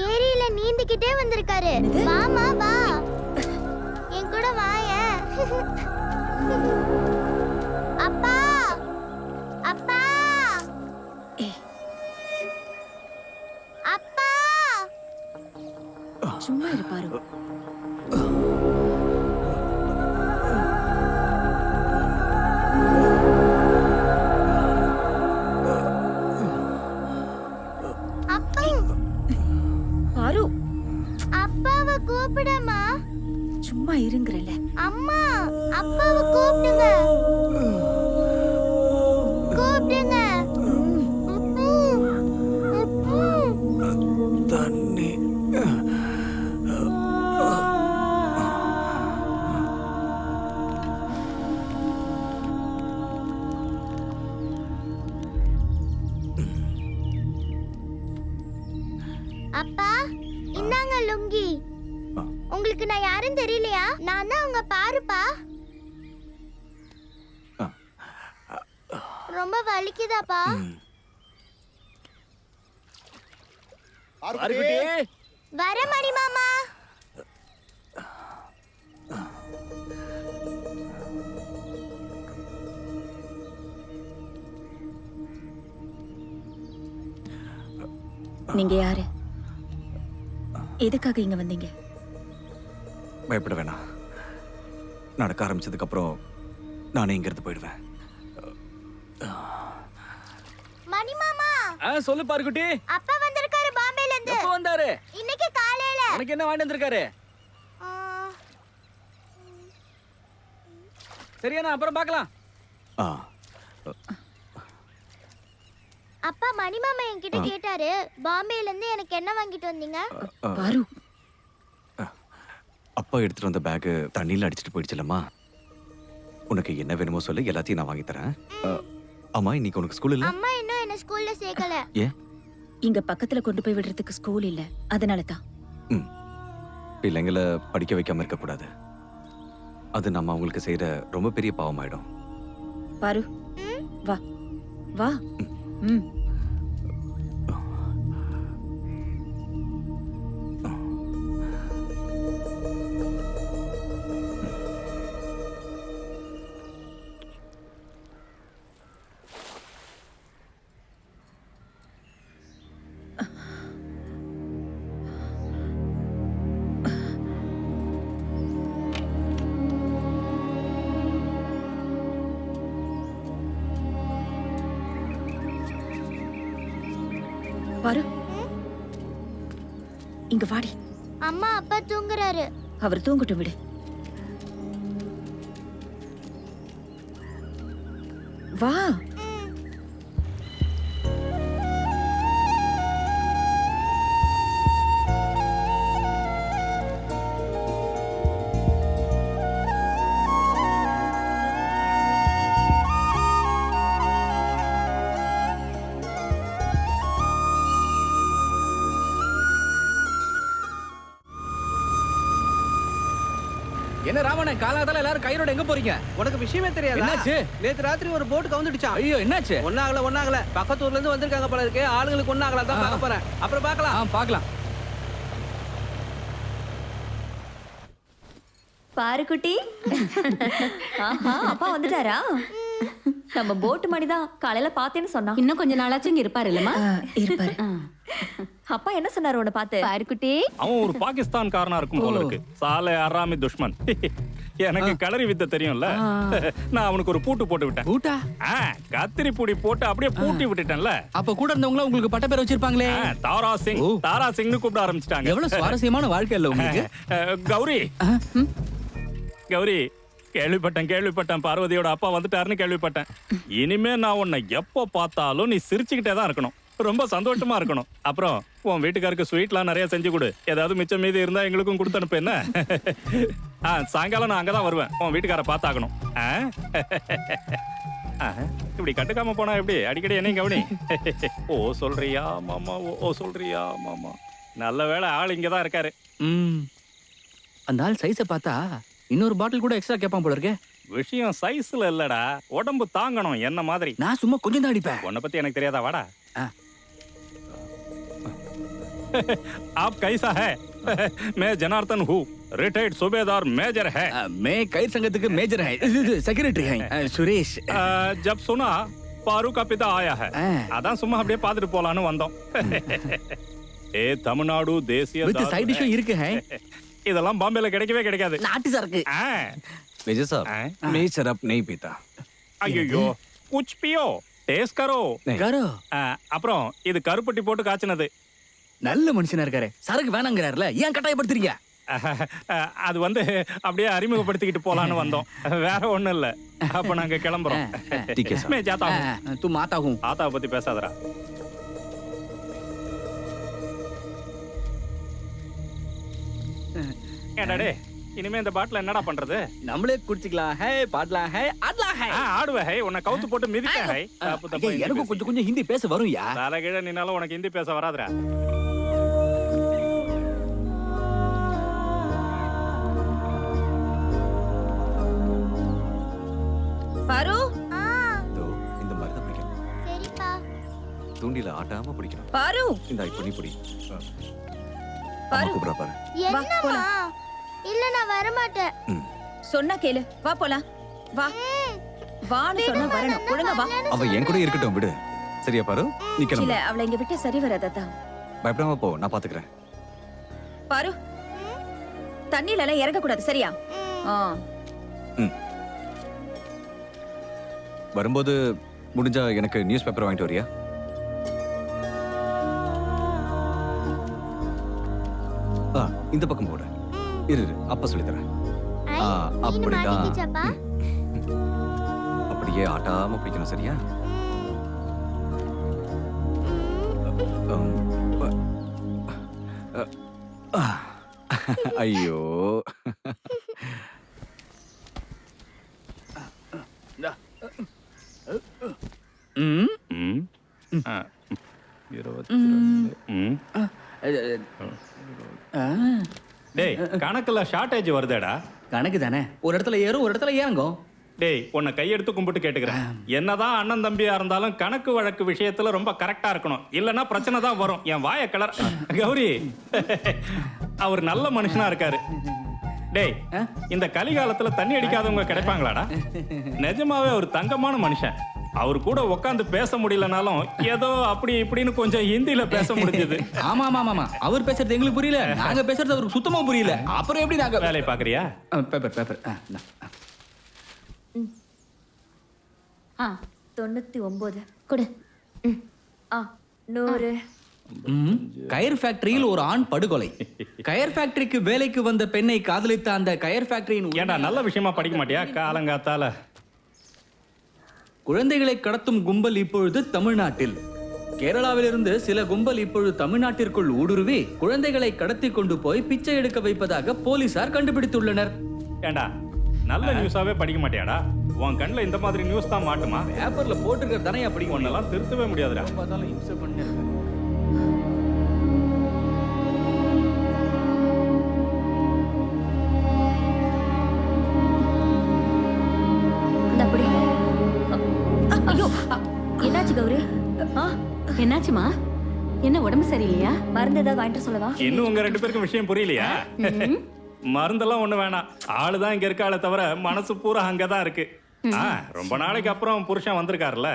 ஏரியில நீந்திக்கிட்டே வந்திருக்காரு. வாமா வா, என் கூட வாயேன். அப்பா அப்பா அப்பா. சும்மா இருப்பாரு. அப்பாவை கூப்பிடமா? சும்மா இருங்கறல. அம்மா அப்பாவை கூப்பிடுங்க. கூப்பிடுங்க. தண்ணி. அப்பா இந்தாங்க லுங்கி. உங்களுக்கு நான் யாரும் தெரியலையா? நான் தான் உங்க பாருப்பா. ரொம்ப வலிக்குதாப்பா? வர மணி மாமா. நீங்க யாரு? எதுக்காக இங்க வந்தீங்க? பயப்பட வேணாம். நடக்க ஆரம்பிச்சதுக்கு அப்புறம் நானே இங்க இருந்து போயிடுவேன். மணி மாமா. சொல்லு பாருக்குட்டி. அப்பா வந்திருக்காரு பாம்பேல இருந்து. எப்போ வந்தாரு? இன்னைக்கு காலையில. உனக்கு என்ன வாங்கி வந்திருக்காரு? சரியா, நான் அப்புறம் பார்க்கலாம். அப்பா மணிமாமா என்கிட்ட கேட்டாரு பாம்பேல இருந்து எனக்கு என்ன வாங்கிட்டு வந்தீங்க? பாரு அப்பா எடுத்துட்டு வந்த பேக் தண்ணியில அடிச்சிட்டு போயிடுச்சுலம்மா. உனக்கு என்ன வேணுமோ சொல்லு, எல்லாத்தையும் நான் வாங்கி தரேன். அம்மா இன்னைக்கு உனக்கு ஸ்கூல் இல்ல? அம்மா இன்னும் என்ன ஸ்கூல்ல சேர்க்கல. ஏன்? இங்க பக்கத்துல கொண்டு போய் விடுறதுக்கு ஸ்கூல் இல்ல, அதனால தான். பிள்ளைங்களை படிக்க வைக்காம இருக்க கூடாது. அது நம்ம அவங்களுக்கு செய்யற ரொம்ப பெரிய பாவமாயிடும். பாரு வா வா. ம். பாரு இங்க வாடி. அம்மா அப்பா தூங்குறாரு. அவர் தூங்கட்டும் விடு. வா. என்ன ராமண்ணே, காலாதால எல்லாரும் கையோட எங்க போறீங்க? உனக்கு விஷயமே தெரியாதா? என்னாச்சு? நேத்து ராத்திரி ஒரு போட் கவுந்துடுச்சான். ஐயோ என்னாச்சு? ஒன்னாகல பக்கத்து ஊர்ல இருந்து வந்திருக்காங்க போல இருக்கு. ஆளுங்களுக்கு ஒன்னாகல தான் பார்க்க போறேன். அப்புறம் பார்க்கலாம். பார்க்கலாம். பாரு குட்டி. ஆஹா, அப்பா வந்துட்டாரா? நம்ம போட்டு மணிதான் காலையில பார்த்தேன்னு சொன்னா. இன்னும் கொஞ்ச நாளாச்சும் இங்க இருப்பாரு இல்லம்மா? இருப்பாரு. அப்பா என்ன சொன்னாரு உன்னை பார்த்து? பாரு குட்டி. அவன் ஒரு பாகிஸ்தான்காரனா இருக்கும் போல இருக்கு. சாலே அராமி துஷ்மன். எனக்கு களரி வித்தை தெரியும்ல. நான் அவனுக்கு ஒரு பூட்டு போட்டு விட்டேன். பூட்டா? கத்திரி பூடி போட்டு அப்படியே பூட்டி விட்டுட்டேன்ல. அப்ப கூட இருந்தவங்க உங்களுக்கு பட்ட பேர் வச்சிருப்பாங்களே. தாரா சிங், தாரா சிங்னு கூப்பிட ஆரம்பிச்சிட்டாங்க. எவ்வளவு சுவாரஸ்யமான வாழ்க்கை இல்ல உங்களுக்கு. கௌரி கௌரி, கேள்விப்பட்டேன் பார்வதியோட அப்பா வந்துட்டாருன்னு கேள்விப்பட்டேன். இனிமே நான் உன்னை எப்போ பார்த்தாலும் நீ சிரிச்சுக்கிட்டே தான் இருக்கணும். ரொம்ப சந்தோஷமா இருக்கணும். அப்புறம் உன் வீட்டுக்காருக்கு ஸ்வீட்லாம் நிறைய செஞ்சு கொடு. ஏதாவது மிச்சம் மீதி இருந்தா எங்களுக்கும் கொடுத்து அனுப்பு. என்ன? சாயங்காலம் நான் அங்கதான் வருவேன். உன் வீட்டுக்கார பார்த்தாகணும். இப்படி கட்டுக்காம போனா எப்படி? அடிக்கடி என்னையும் கவனி. ஓ சொல்றியா மாமா, ஓ சொல்றியா மாமா. நல்ல வேளை ஆள் இங்கதான் இருக்காரு. அந்த ஆள் சைஸை பார்த்தா இன்னொரு பாட்டில் கூட எக்ஸ்ட்ரா கேட்பான் போல இருக்கே. விஷயம் சைஸ்ல இல்லடா, உடம்பு தாங்கணும் என்ன மாதிரி. நான் சும்மா கொஞ்சம் தான் அடிப்பேன். உன்னை பத்தி எனக்கு தெரியாதா? வாடா. आप कैसा है? मैं जनार्दन हूँ, रिटायर्ड सूबेदार मेजर है. मैं कई संगत मेजर है, सेक्रेटरी है सुरेश. जब सुना पारू का पिता आया है, அதான் சும்மா அப்படியே பார்த்துட்டு போலான்னு வந்தோம். ஏ தமிழ்நாடு தேசிய வித் சைடு டிஷ் இருக்கு. இதெல்லாம் பாம்பேல கிடைக்கவே கிடைக்காது. நாட்டு சரக்கு. मेजर साहब, मैं शराब नहीं पीता. ஐயோ, कुछ पियो, டேஸ்ட் கரோ. அப்புறம் இது கருப்பட்டி போட்டு காய்ச்சினது. நல்ல மனுஷனா இருக்காரு. சரக்கு வேணாங்கிறாருல, ஏன் கட்டாயப்படுத்துறீங்க? அது வந்து அப்படியே அறிமுகப்படுத்திக்கிட்டு போலான்னு வந்தோம், வேற ஒண்ணும் இல்ல. அப்ப நாங்க கிளம்புறோம். मैं जाता हूं. तू माता हूं. ஆத்தாவை பத்தி பேசாதடா. ஏடாடே, இனிமே இந்த பாட்டில் என்னடா பண்றது? நம்மளே குடிச்சிக்கலாம். ஹே பாடலாம். ஹே ஆடலாம். ஹே ஆடுவே. ஹே உன்னை கவுத்து போட்டு மிதிக்க. ஹே எனக்கு கொஞ்சம் ஹிந்தி பேச வரும் யா. தலைகீழ நின்னாலும் உனக்கு ஹிந்தி பேச வராதுடா. பாரு இந்த மாதிரி தான் பிடிக்கணும். சரிப்பா. தூண்டில ஆட்டாம பிடிக்கணும். பாரு இந்த இப்ப நீ பிடி. பாரு கூப்பிடா பாரு. என்னம்மா? இல்ல நான் வர மாட்டேன். சொன்னா கேளு. வா போலாம். வா வான்னு சொன்னா வரணும். ஒழுங்கா வா. அவ என் கூட இருக்கட்டும், விடு. சரியா பாரு? நீ இல்ல, கிளம்பு. அவளை இங்க விட்டு சரி வராதா. பயப்படாம போ, நான் பாத்துக்கிறேன். பாரு, தண்ணில எல்லாம் இறங்க கூடாது, சரியா? வரும்போது முடிஞ்சா எனக்கு நியூஸ் பேப்பர் வாங்கிட்டு வரியா? இந்த பக்கம் போடு. இரு அப்ப சொல்லி தரேன். அப்படிதான். அப்படியே ஆட்டாம பிடிக்கணும், சரியா? ஐயோ டேய் கணக்குல ஷார்டேஜ் வருதேடா. கணக்கு தானே, ஒரு இடத்துல ஏறும் ஒரு இடத்துல இறங்கும். டேய் உன்னை கையெடுத்து கும்பிட்டு கேட்டுக்கிறேன், என்னதான் அண்ணன் தம்பியா இருந்தாலும் கணக்கு வழக்கு விஷயத்துல ரொம்ப கரெக்டா இருக்கணும், இல்லைன்னா பிரச்சனை தான் வரும். என் வாய கலர் கௌரி அவர் நல்ல மனுஷனா இருக்காரு. டேய் இந்த கலிகாலத்துல தண்ணி அடிக்காதவங்க கிடைப்பாங்களாடா? நிஜமாவே அவர் தங்கமான மனுஷன். அவர் கூட உட்காந்து பேச முடியலனாலும் ஏதோ அப்படி இப்படின்னு கொஞ்சம் ஹிந்தியில பேச முடிஞ்சது. ஆமா ஆமா ஆமா, அவர் பேசுறது எங்களுக்கு புரியல, நாங்க பேசுறது அவருக்கு சுத்தமா புரியல. அப்புறம் எப்படி நாங்க வேலையை பாக்குறியா? பேப்பர் பேப்பர் 99 கொடு. 100. கயர் ஃபேக்டரியில் ஒரு ஆண் படுகொலை. கயர் ஃபேக்டரிக்கு வேலைக்கு வந்த பெண்ணை காதலித்த அந்த கயர் ஃபேக்டரியின் ஏண்டா நல்ல விஷயமா படிக்க மாட்டியா காலங்காத்தால? குழந்தைகளை கடத்தும் கும்பல் இப்பொழுது தமிழ்நாட்டில். கேரளாவிலிருந்து சில கும்பல் இப்பொழுது தமிழ்நாட்டிற்குள் ஊடுருவி குழந்தைகளை கடத்தி கொண்டு போய் பிச்சை எடுக்க வைப்பதாக போலீசார் கண்டுபிடித்துள்ளனர். ஏண்டா நல்ல நியூஸாவே படிக்க மாட்டியாடா? உன் கண்ணுல இந்த மாதிரி நியூஸ் தான் மாட்டுமா? பேப்பர்ல போட்டுக்கிற தானே அப்படி ஒன்னெல்லாம் திருத்தவே முடியாதுடா. பார்த்தாலும் இம்சை பண்ணி ஐயோ என்னாச்சு கௌரி? என்னாச்சுமா? என்ன உடம்பு சரியில்லையா? மருந்து ஏதாவது வாங்கிட்டு சொல்லவா? இன்னும் உங்க ரெண்டு பேருக்கும் விஷயம் புரியலையா? மருந்தெல்லாம் ஒண்ணு வேணாம், ஆளுதான் இங்க இருக்காளே தவிர மனசு பூரா அங்கதான் இருக்கு. ரொம்ப நாளைக்கு அப்புறம் புருஷன் வந்திருக்காருல்ல,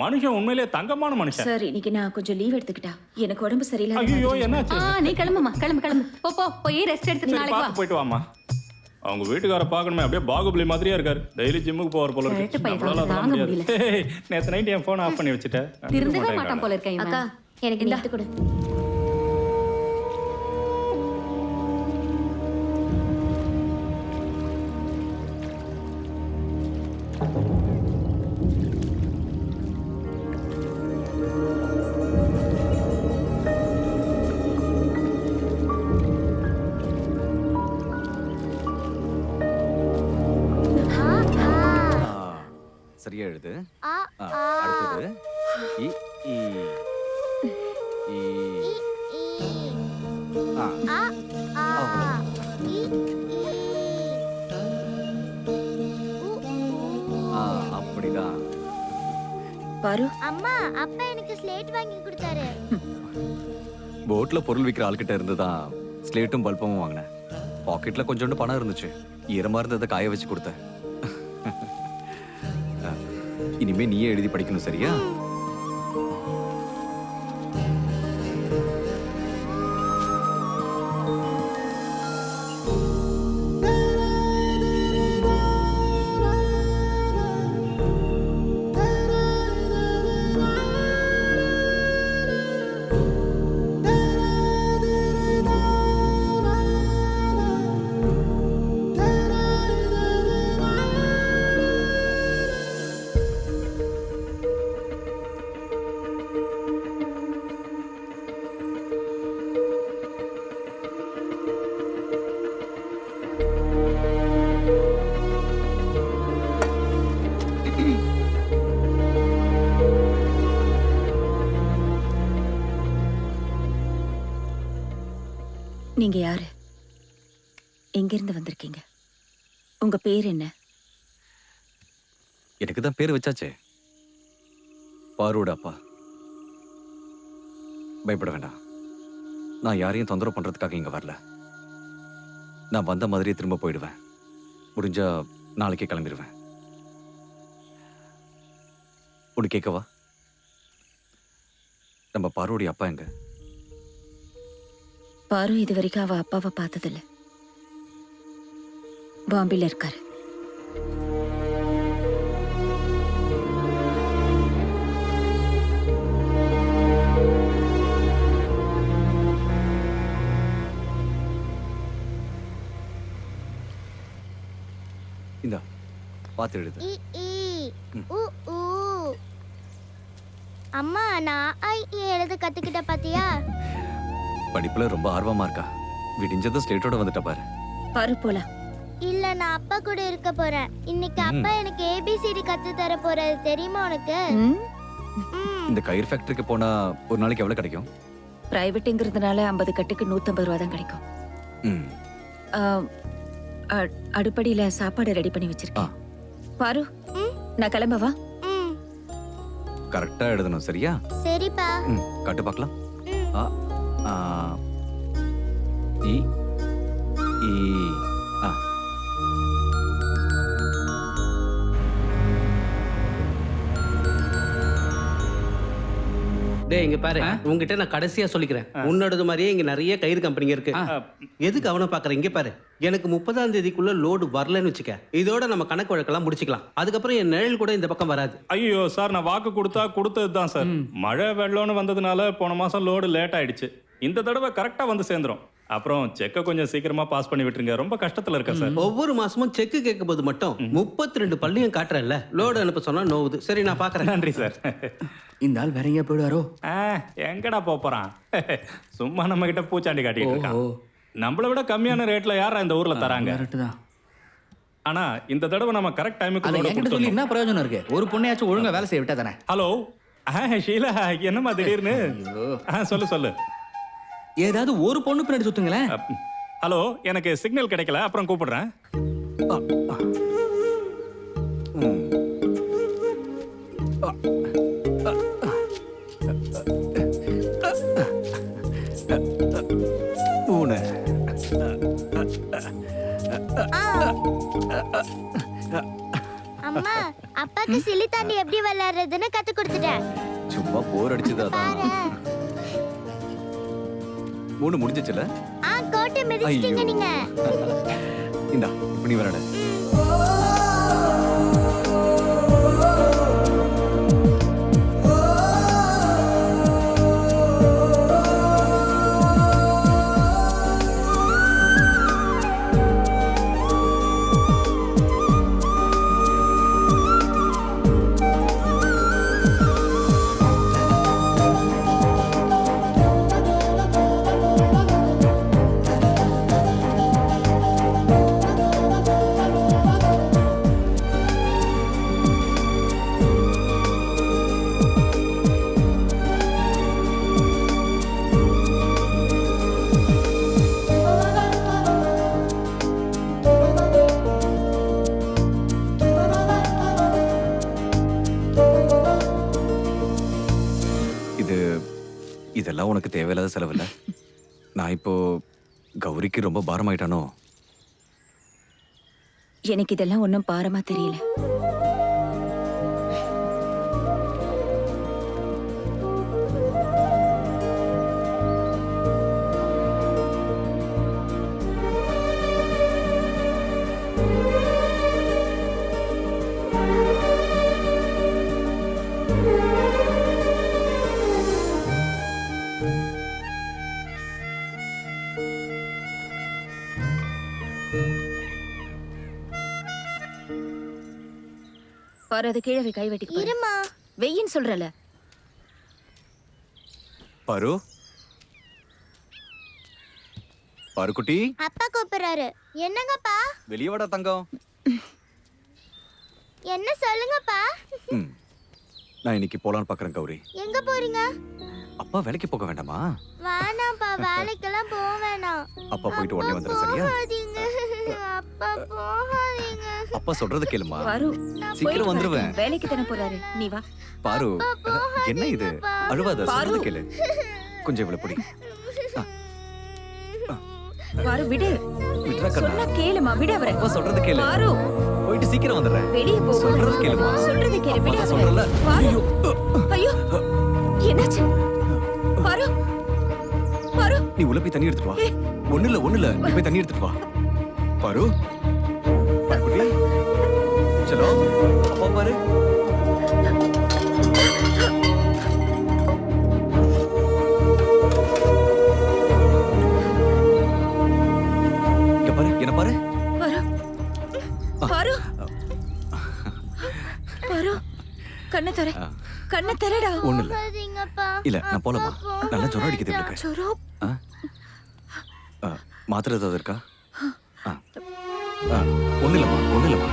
மனுஷன் உண்மையிலேயே தங்கமான மனுஷன். சார் இன்னைக்கு நான் கொஞ்சம் லீவ் எடுத்துக்கிட்டா, எனக்கு உடம்பு சரியில்லை. ஐயோ என்னாச்சு? நீ கிளம்புமா, கிளம்பு கிளம்பு. போ போய் ரெஸ்ட் எடுத்து நாளைக்கு வா. போயிட்டு வாமா. அவங்க வீட்டுக்கார பார்க்கணுமே, அப்படியே பாகுபலி மாதிரியா இருக்காரு. டெய்லி ஜிம்முக்கு போவார் போல இருக்கு. நம்மளால அதெல்லாம் முடியாது. நேத்து நைட் என் போன் ஆஃப் பண்ணி வச்சுட்டேன். திருந்தவே மாட்டான் போல இருக்கேன். அக்கா எனக்கு இந்த கொடு. சரியா எழுது. அடுத்தது இ இ இ அப்படிதான். பாரு அம்மா அப்பா எனக்கு ஸ்லேட் வாங்கி கொடுத்தாரு. போட்ல பொருள் விற்கிற ஆள்கிட்ட இருந்து தான் ஸ்லேட்டும் பல்பமும் வாங்கினேன். பாக்கெட்ல கொஞ்சோண்டு பணம் இருந்துச்சு, ஈரமா இருந்ததை காய வச்சு கொடுத்தேன். இனிமே நீயே எழுதி படிக்கணும், சரியா? நீங்க யாரு? எங்கிருந்து வந்திருக்கீங்க? உங்க பேர் என்ன? எனக்கு தான் பேர் வச்சாச்சே, பாரோட அப்பா. பயப்பட வேண்டாம், நான் யாரையும் தொந்தரவு பண்றதுக்காக இங்க வரல. நான் வந்த மாதிரியே திரும்ப போயிடுவேன். முடிஞ்சா நாளைக்கே கிளம்பிடுவேன். ஒன்று கேட்கவா? நம்ம பாரோடைய அப்பா எங்க? பாரு இது வரைக்கும் அவ அப்பாவை பார்த்ததில்ல. பாம்பேல இருக்காரு. இந்தா பார்த்து எழுது. இ இ உ உ அம்மா நான் எழுத கத்துக்கிட்ட பாத்தியா? படிப்புல ரொம்ப ஆர்வமா இருக்கா. விடிஞ்சதும் ஸ்டேட்டோட வந்துட்ட பாரு. பாரு போலாம். இல்ல நான் அப்பா கூட இருக்க போறேன். இன்னைக்கு அப்பா எனக்கு ஏபிசிடி கத்து தர போறது தெரியுமா உனக்கு? இந்த கயிறு ஃபேக்டரிக்கு போனா ஒரு நாளைக்கு எவ்வளவு கிடைக்கும்? பிரைவேட்டுங்கிறதுனால 50 கட்டுக்கு 150 ரூபா தான் கிடைக்கும். ம். அடுப்படியில சாப்பாடு ரெடி பண்ணி வச்சிருக்கேன். பாரு, நான் கிளம்பவா? கரெக்டா எழுதணும் சரியா? சரிப்பா. காட்டு பார்க்கலாம். ஆ ஆ இ ஈ ஆ. டேய் இங்க பாரு, உங்ககிட்ட நான் கடைசியா சொல்லிக்கிறேன். உன்னோடது மாதிரியே இங்க நிறைய கயிறு கம்பெனிங்க இருக்கு. எதுக்கு அவனை பாக்குற? இங்க பாரு, எனக்கு 30ஆம் தேதிக்குள்ள லோடு வரலன்னு வச்சுக்க, இதோட நம்ம கணக்கு வழக்கெல்லாம் முடிச்சுக்கலாம். அதுக்கப்புறம் என் நிழல் கூட இந்த பக்கம் வராது. ஐயோ சார், நான் வாக்கு கொடுத்தது தான் சார். மழை வெள்ளம்னு வந்ததுனால போன மாசம் லோடு லேட் ஆயிடுச்சு. இந்த தடவை கரெக்டா வந்து சேர்ந்துரும். அப்புறம் செக்கை கொஞ்சம் சீக்கிரமா பாஸ் பண்ணி விட்டுருங்க. ரொம்ப கஷ்டத்துல இருக்க சார். ஒவ்வொரு மாசமும் செக் கேட்கும் போது மட்டும் 32 பள்ளியும் காட்டுறேன்ல, லோடு அனுப்ப சொன்னா நோவுது. சரி நான் பாக்குறேன். நன்றி சார். இந்த ஆள் வேற எங்கேயா போயிடுவாரோ? எங்கடா போறான்? சும்மா நம்ம கிட்ட பூச்சாண்டி காட்டிட்டு இருக்கான். நம்மள விட கம்மியான ரேட்ல யாரா இந்த ஊர்ல தராங்க? ஆனா இந்த தடவை நம்ம கரெக்ட் டைமுக்கு சொல்லி என்ன பிரயோஜனம் இருக்கு? ஒரு பொண்ணையாச்சும் ஒழுங்கா வேலை செய்ய விட்டா தானே. ஹலோ ஷீலா, என்னம்மா திடீர்னு? சொல்லு. ஏதாவது ஒரு பொண்ணு பின்னாடி சுத்துங்களேன். ஹலோ, எனக்கு சிக்னல் கிடைக்கல, அப்புறம் கூப்பிடுறேன். அம்மா, அப்பாக்கு சிலி தாண்டி எப்படி விளையாடுறதுன்னு கத்து கொடுத்துட்டேன். சும்மா போர் அடிச்சதா? 3 முடிஞ்சிச்சுல? கோட்டை மிதிச்சிட்டீங்க நீங்க. இந்தா இப்ப நீ விளையாடு. இதெல்லாம் உனக்கு தேவையில்லாத செலவில்ல? நான் இப்போ கௌரிக்கு ரொம்ப பாரமாயிட்டானோ? எனக்கு இதெல்லாம் ஒன்றும் பாரமா தெரியல. பாரு, அது கீழே கை வெட்டி இருமா. வெயின்னு சொல்றல. பாரு, பாரு குட்டி. அப்பா கூப்பிடுறாரு. என்னங்கப்பா? வெளியே வாடா தங்கம். என்ன சொல்லுங்கப்பா? நான் இன்னைக்கு போலான்னு பாக்குறேன் கௌரி. எங்க போறீங்க? அப்பா வேலைக்கு போக வேண்டாமா? வேணாம்ப்பா, வேலைக்கெல்லாம் போக வேணாம். அப்பா போயிட்டு உடனே வந்துடுற சரியா? அப்பா போகாதீங்க. அப்பா சொல்றது கேளுமா. பாரு, சீக்கிரம் வந்துருவேன். வேலைக்கு தானே போறாரு, நீ வா. பாரு, என்ன இது? அழுவாத, சொல்றது கேளு. கொஞ்சம் இவ்வளவு பிடி. பாரு விடு. விட்றா கண்ணா. சொன்னா கேளுமா, விடு அவரை. அப்பா சொல்றது கேளு. பாரு, போயிட்டு சீக்கிரம் வந்துடுறேன். வெளியே போ. சொல்றது கேளுமா. சொல்றது கேளு, விடு அவரை. சொல்றல. பாரு. ஐயோ, என்னாச்சு? பாரு, பாரு. நீ உள்ள போய் தண்ணி எடுத்துட்டு வா. ஒண்ணு இல்ல, நீ போய் தண்ணி எடுத்துட்டு வா. பாரு, பாரு சலோ, அப்பா பாரு. இங்க பாரு, என்ன பாரு. பாரு, பாரு, பாரு, கண்ணை தர, கண்ணை திறடா. ஒண்ணு இல்ல போகாதீங்கப்பா. இல்ல நான் போலாமா? நல்லா ஜுரம் அடிக்குது இவளுக்கு. ஜுரம்? மாத்திரை ஏதாவது இருக்கா? ஒண்ணு இல்லம்மா, ஒண்ணு இல்லம்மா.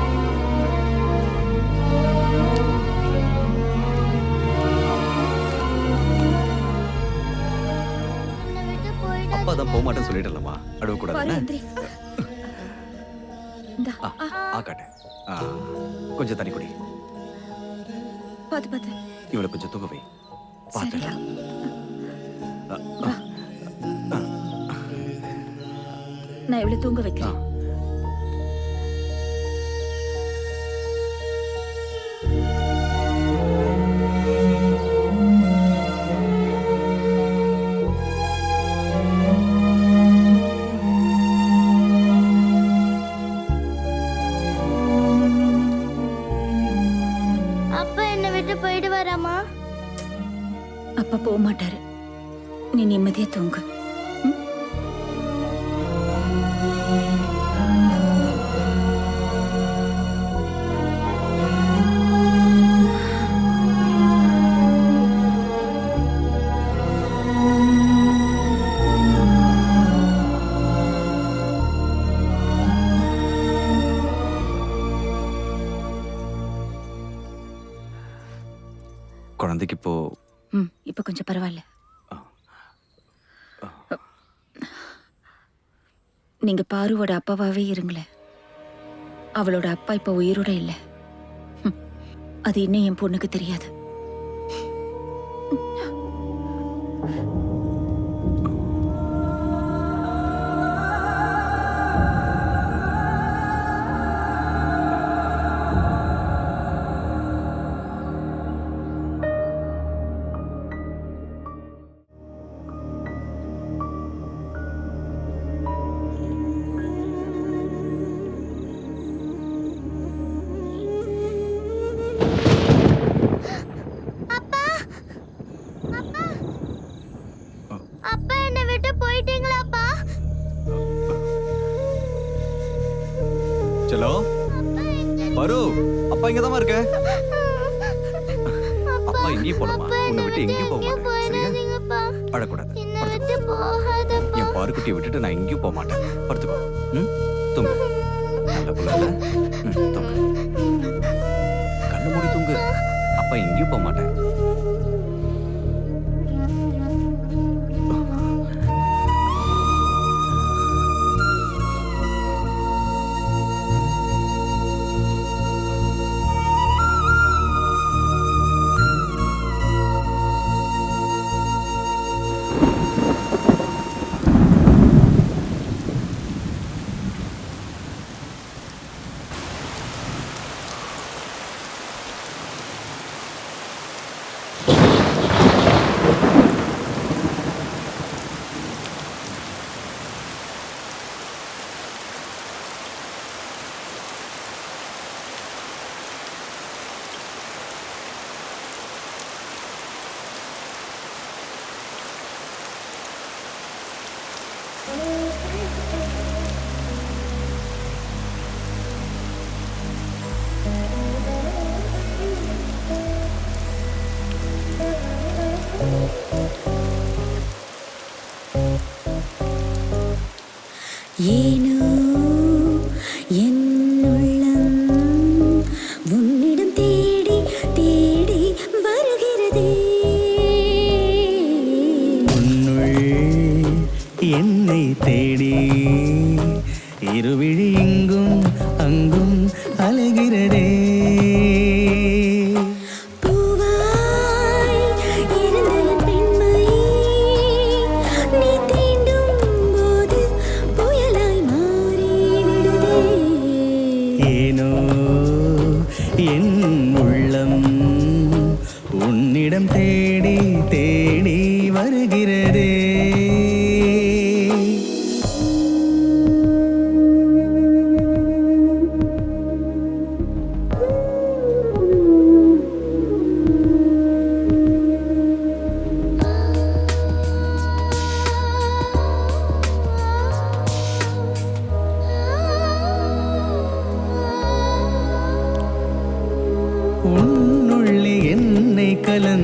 அப்பா தான் போக மாட்டேன்னு சொல்லிடலாமா? அழுவ பாரு, கூடாது. எந்திரி. இந்தா. காட்டு. கொஞ்சம் தண்ணி குடி. பாத்து பாத்து. இவளை கொஞ்சம் தூங்க வை. பாத்து. சரிடா. நான் இவளை தூங்க வைக்கிறேன். அப்பா என்னை விட்டு போயிட்டு வராமா? அப்பா போக மாட்டாரு. நீ நிம்மதியா தூங்கு. குழந்தைக்கு இப்போ இப்ப கொஞ்சம் பரவாயில்ல. நீங்க பாருவோட அப்பாவாவே இருங்களேன். அவளோட அப்பா இப்ப உயிரோட இல்ல. அது இன்னும் என் பொண்ணுக்கு தெரியாது. அப்பா என்னை விட்டு போயிட்டீங்களாப்பா? செல்லோ பரு, அப்பா இங்கதான் இருக்க. அப்பா எங்கேயும் போலாமா? உன்னை விட்டு எங்கேயும் போக மாட்டேன். சரியா? அழக்கூடாது. படுத்துக்கோ. என் பாருக்குட்டியை விட்டுட்டு நான் எங்கேயும் போக மாட்டேன். படுத்துக்கோ. தூங்கு. நல்ல புள்ள இல்ல? தூங்கு. கண்ணு மூடி தூங்கு. அப்பா எங்கேயும் போக மாட்டேன். ஏனோ என் உள்ளம் உன்னிடம் தேடி தேடி வருகிறதே. உன்னுள் என்னை தேடி இருவிழி இங்கும் அங்கும் அலைகிறதே. பூவாய் இருந்த என் பெண்மை நீ தீண்டும் போது புயலாய் மாறிவிடுதே. ஏனோ என் உள்ளம் உன்னிடம் தேடி தேடி வருகிறதே. உன்னுள்ளே என்னை கலந்து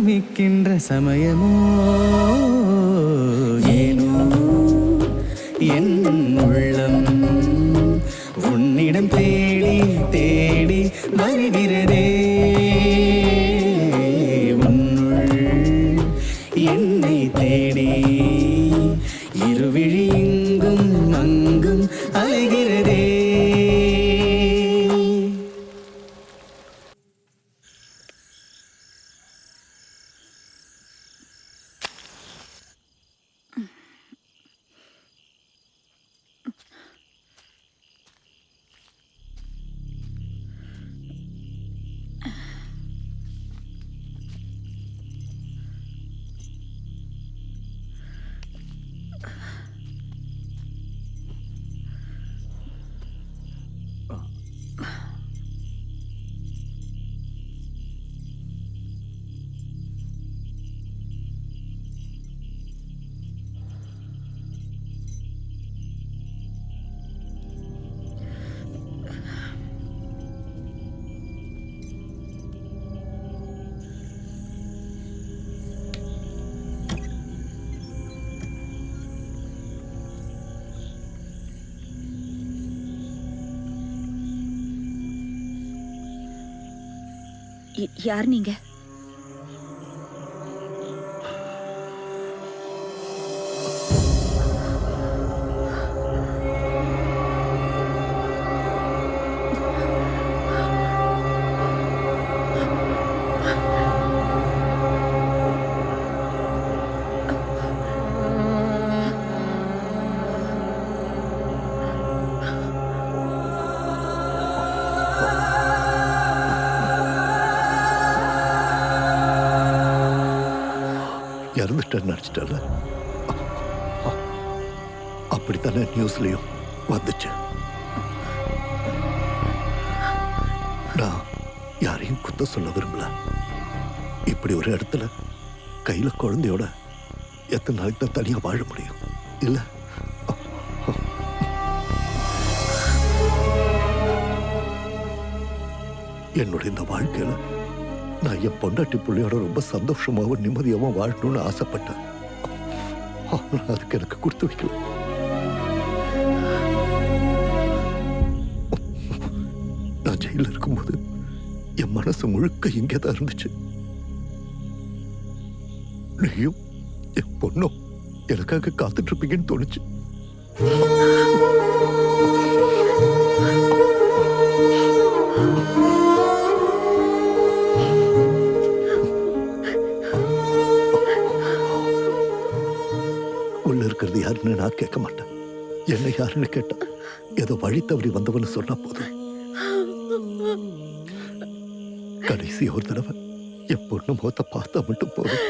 ஒருமிக்கின்ற சமயமோ ஏனோ என் உள்ளம் உன்னிடம் தேடி தேடி வருகிறதே உன்னுள் என்னை தேடி இருவிழி இங்கும் அங்கும் அலைகிறதே. யார் நீங்க? இறந்துட்டேன்னு நினச்சிட்டல. அப்படித்தானே நியூஸ்லயும் வந்துச்சு. நான் யாரையும் குத்த சொல்ல விரும்பல. இப்படி ஒரு இடத்துல கையில குழந்தையோட எத்தனை நாளைக்கு தான் தனியா வாழ முடியும்? இல்ல என்னுடைய இந்த வாழ்க்கையில நான் என் பொண்டாட்டி பிள்ளையோட ரொம்ப சந்தோஷமாவும் நிம்மதியாகவும் வாழணும்னு ஆசைப்பட்டேன். ஆனா அதுக்கு எனக்கு கொடுத்து வைக்கல. நான் ஜெயில இருக்கும்போது என் மனசு முழுக்க இங்கேதான் இருந்துச்சு. நீயும் என் பொண்ணும் எனக்காக காத்துட்டு இருப்பீங்கன்னு தோணுச்சு. இருக்கிறது யாருன்னு நான் கேட்க மாட்டேன். என்ன யாருன்னு கேட்டா ஏதோ வழி தவறி வந்தவன்னு சொன்னா போதும். கடைசி ஒரு தடவை என் பொண்ணு முகத்தை பார்த்தா மட்டும் போதும்.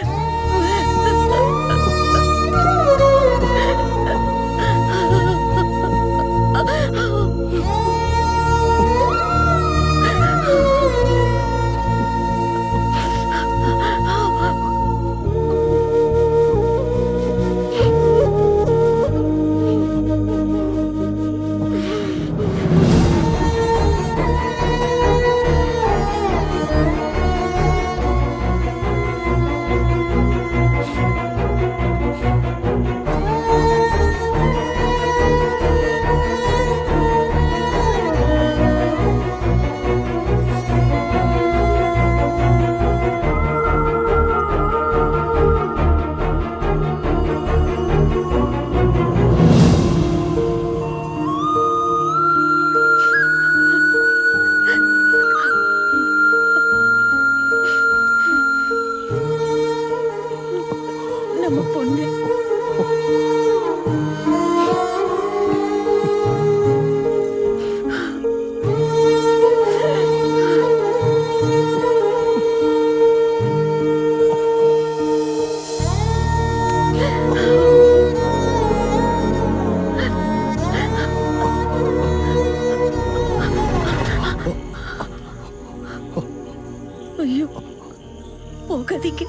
போகாதீங்க,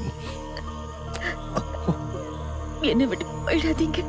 என்னை விட்டு போயிடாதீங்க.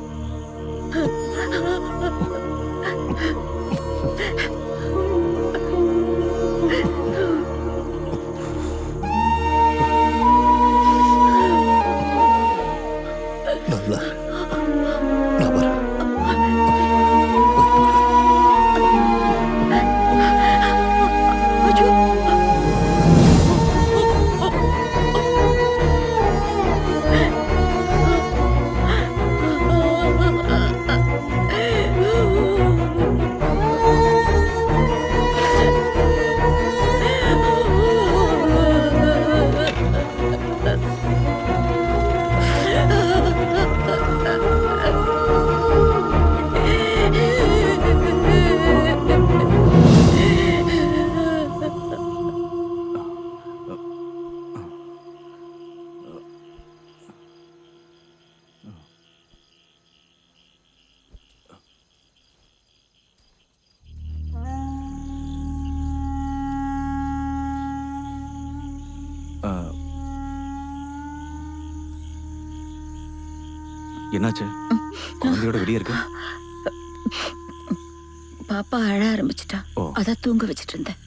என்னாச்சு? குழந்தையோட வெளியே இருக்கு. பாப்பா அழ ஆரம்பிச்சிட்டா. அதான் தூங்க வச்சிட்டு இருந்தேன்.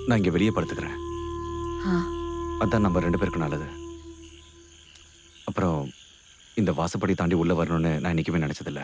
நான் இங்க வெளியே படுத்துக்கிறேன். அதான் நம்ம 2 பேருக்கும் நல்லது. அப்புறம் இந்த வாசப்படி தாண்டி உள்ள வரணும்னு நான் இன்னைக்குமே நினைச்சதில்ல.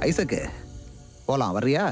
ஐசக்கு போலாம், வர்றியா?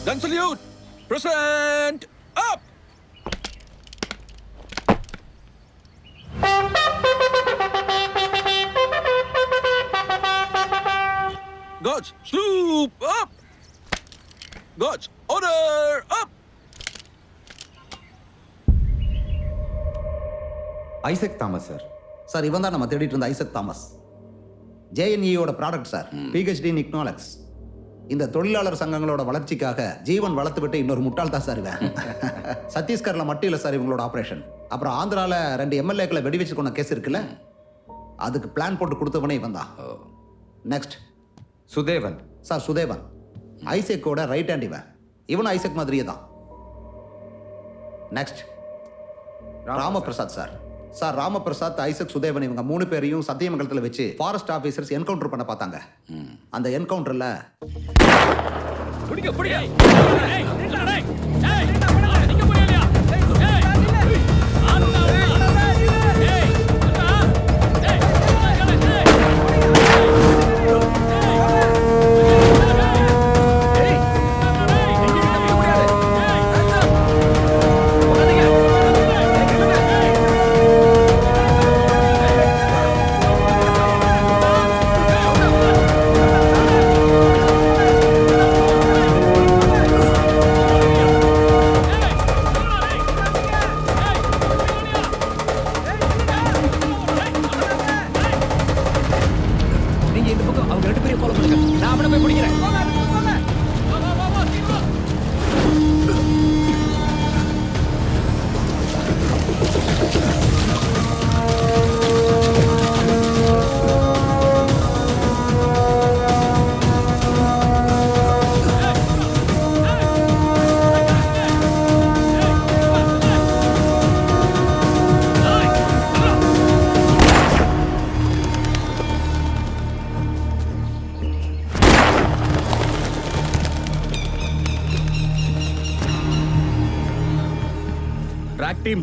Gun salute! Present! Up! Guards, sloop up! Guards, order up! Isaac Thomas sir. Sir, இவன் தான் நம்ம தேடிட்டு இருந்த ஐசக் தாமஸ். JNEயோட product sir. PhD in economics. இந்த தொழிலாளர் சங்கங்களோட வளர்ச்சிக்காக ஜீவன் வளர்த்து விட்டு இன்னொரு முட்டாள் தான் சார் இவன். சத்தீஸ்கர்ல மட்டும் இல்லை சார் இவங்களோட ஆப்ரேஷன். அப்புறம் ஆந்திரால 2 MLAக்களை வெடி வச்சு கொண்ட கேஸ் இருக்குல்ல, அதுக்கு பிளான் போட்டு கொடுத்தவனே இவன் தான். Next Sudevan sir. சுதேவன் ஐசக்கோட ரைட் ஹேண்ட் இவன். இவனும் ஐசக் மாதிரியே தான். Next Ramaprasad sir. Sir, Ramaprasad, Isaac, Sudevan இவங்க 3 பேரையும் சத்தியமங்கலத்தில் வச்சு ஃபாரஸ்ட் ஆஃபீஸர்ஸ் என்கவுண்டர் பண்ண பார்த்தாங்க. அந்த என்கவுண்டரில்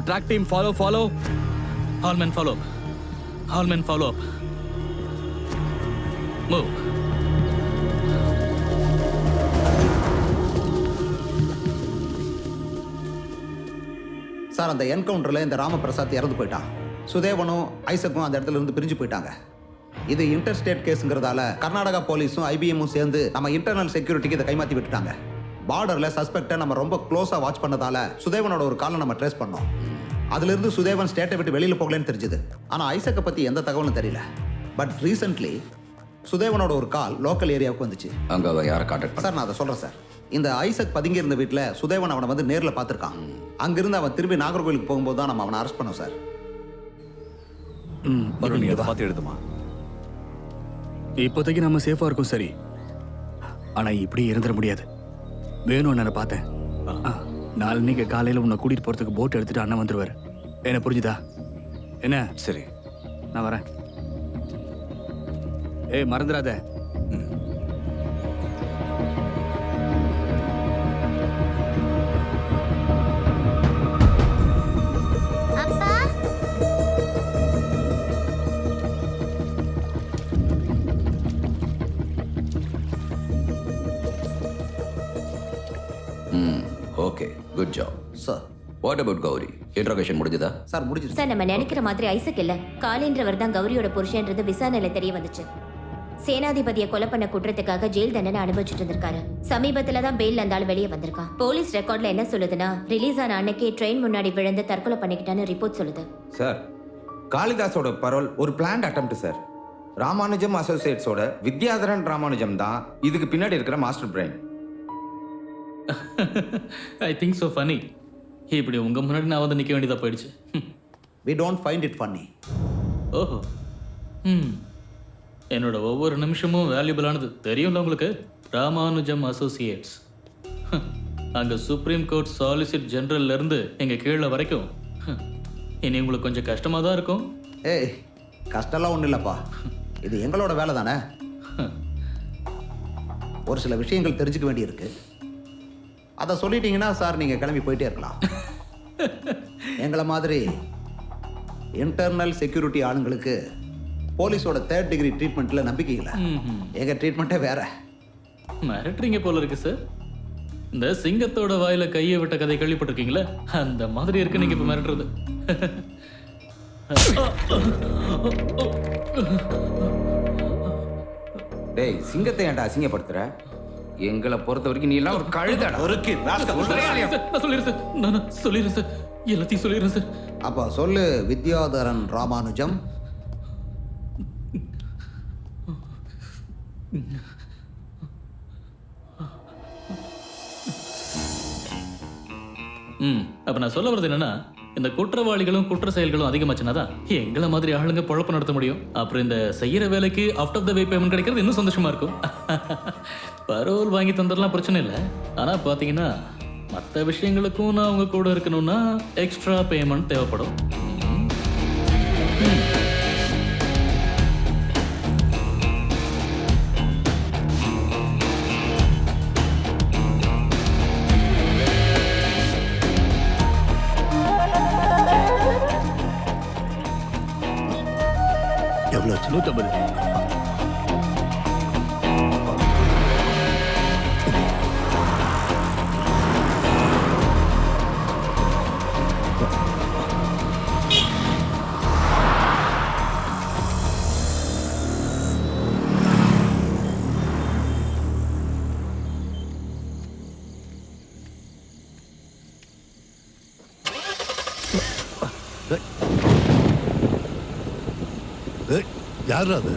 Track team, follow. All men follow up. Move. Sir அந்த என்கவுண்டரில் இந்த ராமபிரசாத் இறந்து போயிட்டான். சுதேவனும் ஐசக்கும் அந்த இடத்துல இருந்து பிரிஞ்சு போயிட்டாங்க. இது இன்டர் ஸ்டேட் கேஸுங்கிறதால கர்நாடகா போலீஸும் ஐபிஎம்மும் சேர்ந்து நம்ம இன்டர்னல் செக்யூரிட்டிக்கு இதை கைமாற்றி விட்டுட்டாங்க. பார்டரில் சஸ்பெக்டை நம்ம ரொம்ப க்ளோஸாக வாட்ச் பண்ணதால சுதேவனோட ஒரு காலை நம்ம ட்ரேஸ் பண்ணோம். அதுலேருந்து சுதேவன் ஸ்டேட்டை விட்டு வெளியில் போகலன்னு தெரிஞ்சுது. ஆனால் ஐசக்கை பற்றி எந்த தகவலும் தெரியல. பட் ரீசெண்ட்லி சுதேவனோட ஒரு கால் லோக்கல் ஏரியாவுக்கு வந்துச்சு. அங்கே அவன் யாரை கான்டாக்ட் சார் நான் அதை சொல்கிறேன் சார். இந்த ஐசக் பதுங்கி இருந்த வீட்டில் சுதேவன் அவனை வந்து நேரில் பார்த்துருக்கான். அங்கிருந்து அவன் திரும்பி நாகர்கோவிலுக்கு போகும்போது தான் நம்ம அவனை அரெஸ்ட் பண்ணோம் சார். நீ அதை பார்த்து எழுதுமா. இப்போதைக்கு நம்ம சேஃபா இருக்கும் சரி. ஆனா இப்படி இருந்துட முடியாது. வேணும் நான் பார்த்தேன். நாளைக்கு காலையில உன்னை கூட்டிட்டு போறதுக்கு போட் எடுத்துட்டு அண்ணன் வந்துருவாரு. என்ன புரிஞ்சுதா? என்ன? சரி நான் வரேன். ஏய் மறந்துடாத. அப்பா okay good job sir. What about Gowri? Interrogation முடிஞ்சதா? சார் முடிஞ்சது சார். நம்ம நினைக்கிற மாதிரி ஐசக் இல்ல, காலின்றவர் தான் கௌரியோட புருஷன்றது விசாரணையில தெரிய வந்துச்சு. சேனாதிபதியை கொலை பண்ண குற்றத்துக்காக ஜெயில் தண்டனை அனுபவிச்சுட்டு இருந்திருக்காரு. சமீபத்துல தான் பெயில் அந்த ஆள் வெளியே வந்திருக்கான். போலீஸ் ரெக்கார்ட்ல என்ன சொல்லுதுன்னா, ரிலீஸ் ஆன அன்னைக்கே ட்ரெயின் முன்னாடி விழுந்து தற்கொலை பண்ணிக்கிட்டான்னு ரிப்போர்ட் சொல்லுது. சார் காளிதாஸோட பரோல் ஒரு பிளான்ட் அட்டெம்ப்ட் சார். ராமானுஜம் அசோசியேட்ஸோட வித்யாதரன் ராமானுஜம் தான் இதுக்கு பின்னாடி இருக்கிற master brain. I think so funny. இப்படி உங்க முன்னாடி நான் வந்து நிற்க வேண்டியதாக போயிடுச்சு. We don't find it funny. ஓஹோ. என்னோட ஒவ்வொரு நிமிஷமும் வேல்யூபிளானது தெரியும்ல உங்களுக்கு. ராமானுஜம் அசோசியேட்ஸ் அங்கே சுப்ரீம் கோர்ட் சாலிசிட் ஜெனரல்ல இருந்து எங்கள் கீழே வரைக்கும். இனி உங்களுக்கு கொஞ்சம் கஷ்டமாக தான் இருக்கும். ஏய் கஷ்டம்லாம் ஒன்றும் இல்லைப்பா. இது எங்களோட வேலை தானே. ஒரு சில விஷயங்கள் தெரிஞ்சுக்க வேண்டியிருக்கு. அதை சொல்லிட்டீங்கன்னா சார் நீங்கள் கிளம்பி போயிட்டே இருக்கலாம். எங்களை மாதிரி இன்டர்னல் செக்யூரிட்டி ஆளுங்களுக்கு போலீஸோட 3rd டிகிரி ட்ரீட்மெண்ட்டில் நம்பிக்கை இல்லை. எங்கள் ட்ரீட்மெண்ட்டே வேற. மிரட்டுறீங்க போல இருக்கு சார். இந்த சிங்கத்தோட வாயில கையை விட்ட கதை கேள்விப்பட்டிருக்கீங்களா? அந்த மாதிரி இருக்கு நீங்க இப்ப மிரட்டுறது. டேய் சிங்கத்தை ஏன்டா அசிங்கப்படுத்துற? எங்களை பொறுத்த வரைக்கும் நீ எல்லாம் ஒரு கழுதடா. நான் சொல்லிடுறேன் சார். நான் சொல்லிடுறேன் சார். எல்லாத்தையும் சொல்லிடுறேன் சார். அப்போ சொல்லு வித்யாதரன் ராமானுஜம். அப்ப நான் சொல்ல வர்றது என்னன்னா, இந்த குற்றவாளிகளும் குற்ற செயல்களும் அதிகமாச்சுன்னா தான் எங்களை மாதிரி ஆளுங்க பொழப்பு நடத்த முடியும். அப்புறம் இந்த செய்யற வேலைக்கு out of the way payment கிடைக்கிறது இன்னும் சந்தோஷமா இருக்கும். பரோல் வாங்கி தந்துடலாம், பிரச்சனை இல்லை. ஆனா பாத்தீங்கன்னா மற்ற விஷயங்களுக்கும் நான் உங்க கூட இருக்கணும்னா எக்ஸ்ட்ரா பேமெண்ட் தேவைப்படும். எவ்வளோ? 150. யார் அது?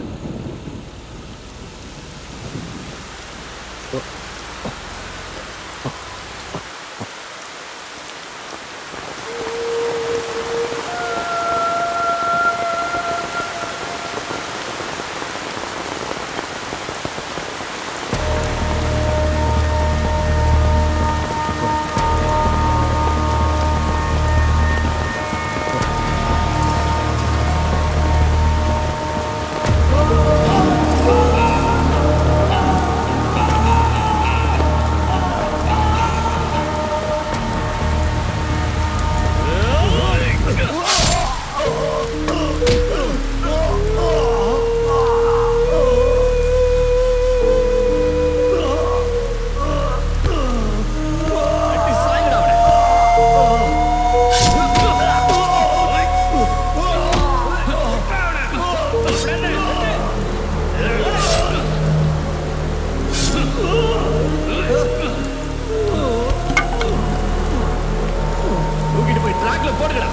தூக்கிட்டு போய் ட்ராக்ல போடுங்கடா.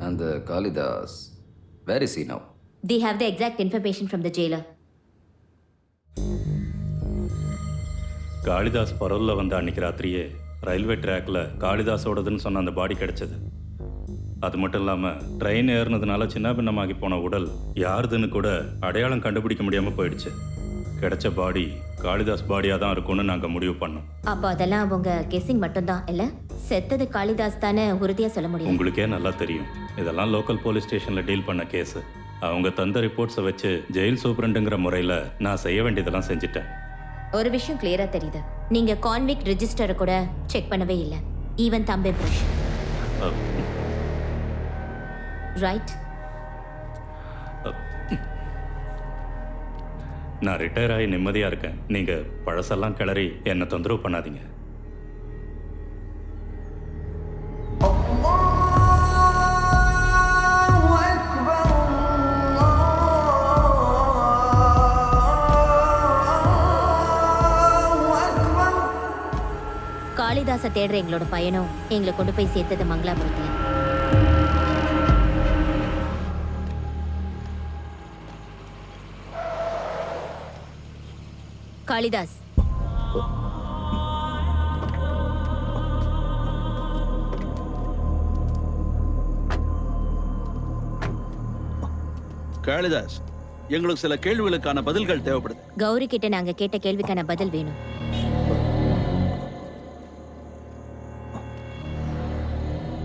அந்த Kalidas where is he now? They have the exact information from the jailer. Kalidas பரோலில் வந்த அன்னைக்கு ராத்திரியே ரயில்வே ட்ராக்ல காளிதாஸோடதுன்னு சொன்ன அந்த பாடி கிடைச்சது. அது மட்டும் இல்லாமல் ட்ரெயின் ஏறினதுனால சின்ன பின்னமாகி போன உடல் யாருதுன்னு கூட அடையாளம் கண்டுபிடிக்க முடியாமல் போயிடுச்சு. கிடைச்ச பாடி காளிதாஸ் பாடியாக தான் இருக்கும்னு நாங்கள் முடிவு பண்ணோம். அப்போ அதெல்லாம் அவங்க கெஸ்ஸிங் மட்டும்தான் இல்ல? செத்தது காளிதாஸ் தானே உறுதியா சொல்ல முடியும். உங்களுக்கே நல்லா தெரியும், இதெல்லாம் லோக்கல் போலீஸ் ஸ்டேஷனில் டீல் பண்ண கேஸு. அவங்க தந்த ரிப்போர்ட்ஸை வச்சு ஜெயில் சூப்பரண்டுங்கிற முறையில் நான் செய்ய வேண்டியதெல்லாம் செஞ்சுட்டேன். ஒரு விஷயம் கிளியரா தெரியுது, நீங்க கான்விக்ட் ரெஜிஸ்டரை கூட செக் பண்ணவே இல்லை, ஈவன் தம்பு இம்ப்ரெஷன். ரைட்? நான் ரிட்டையர் ஆகி நிம்மதியாக இருக்கேன். நீங்கள் பழசெல்லாம் கிளறி என்னை தொந்தரவு பண்ணாதீங்க. காளிதாசை தேடுற எங்களோட பயணம் எங்களை கொண்டு போய் சேர்த்தது மங்களாபுரத்துல. காளிதாஸ், காளிதாஸ், எங்களுக்கு சில கேள்விகளுக்கான பதில்கள் தேவைப்படுது. கௌரி கிட்ட நாங்க கேட்ட கேள்விக்கான பதில் வேணும்.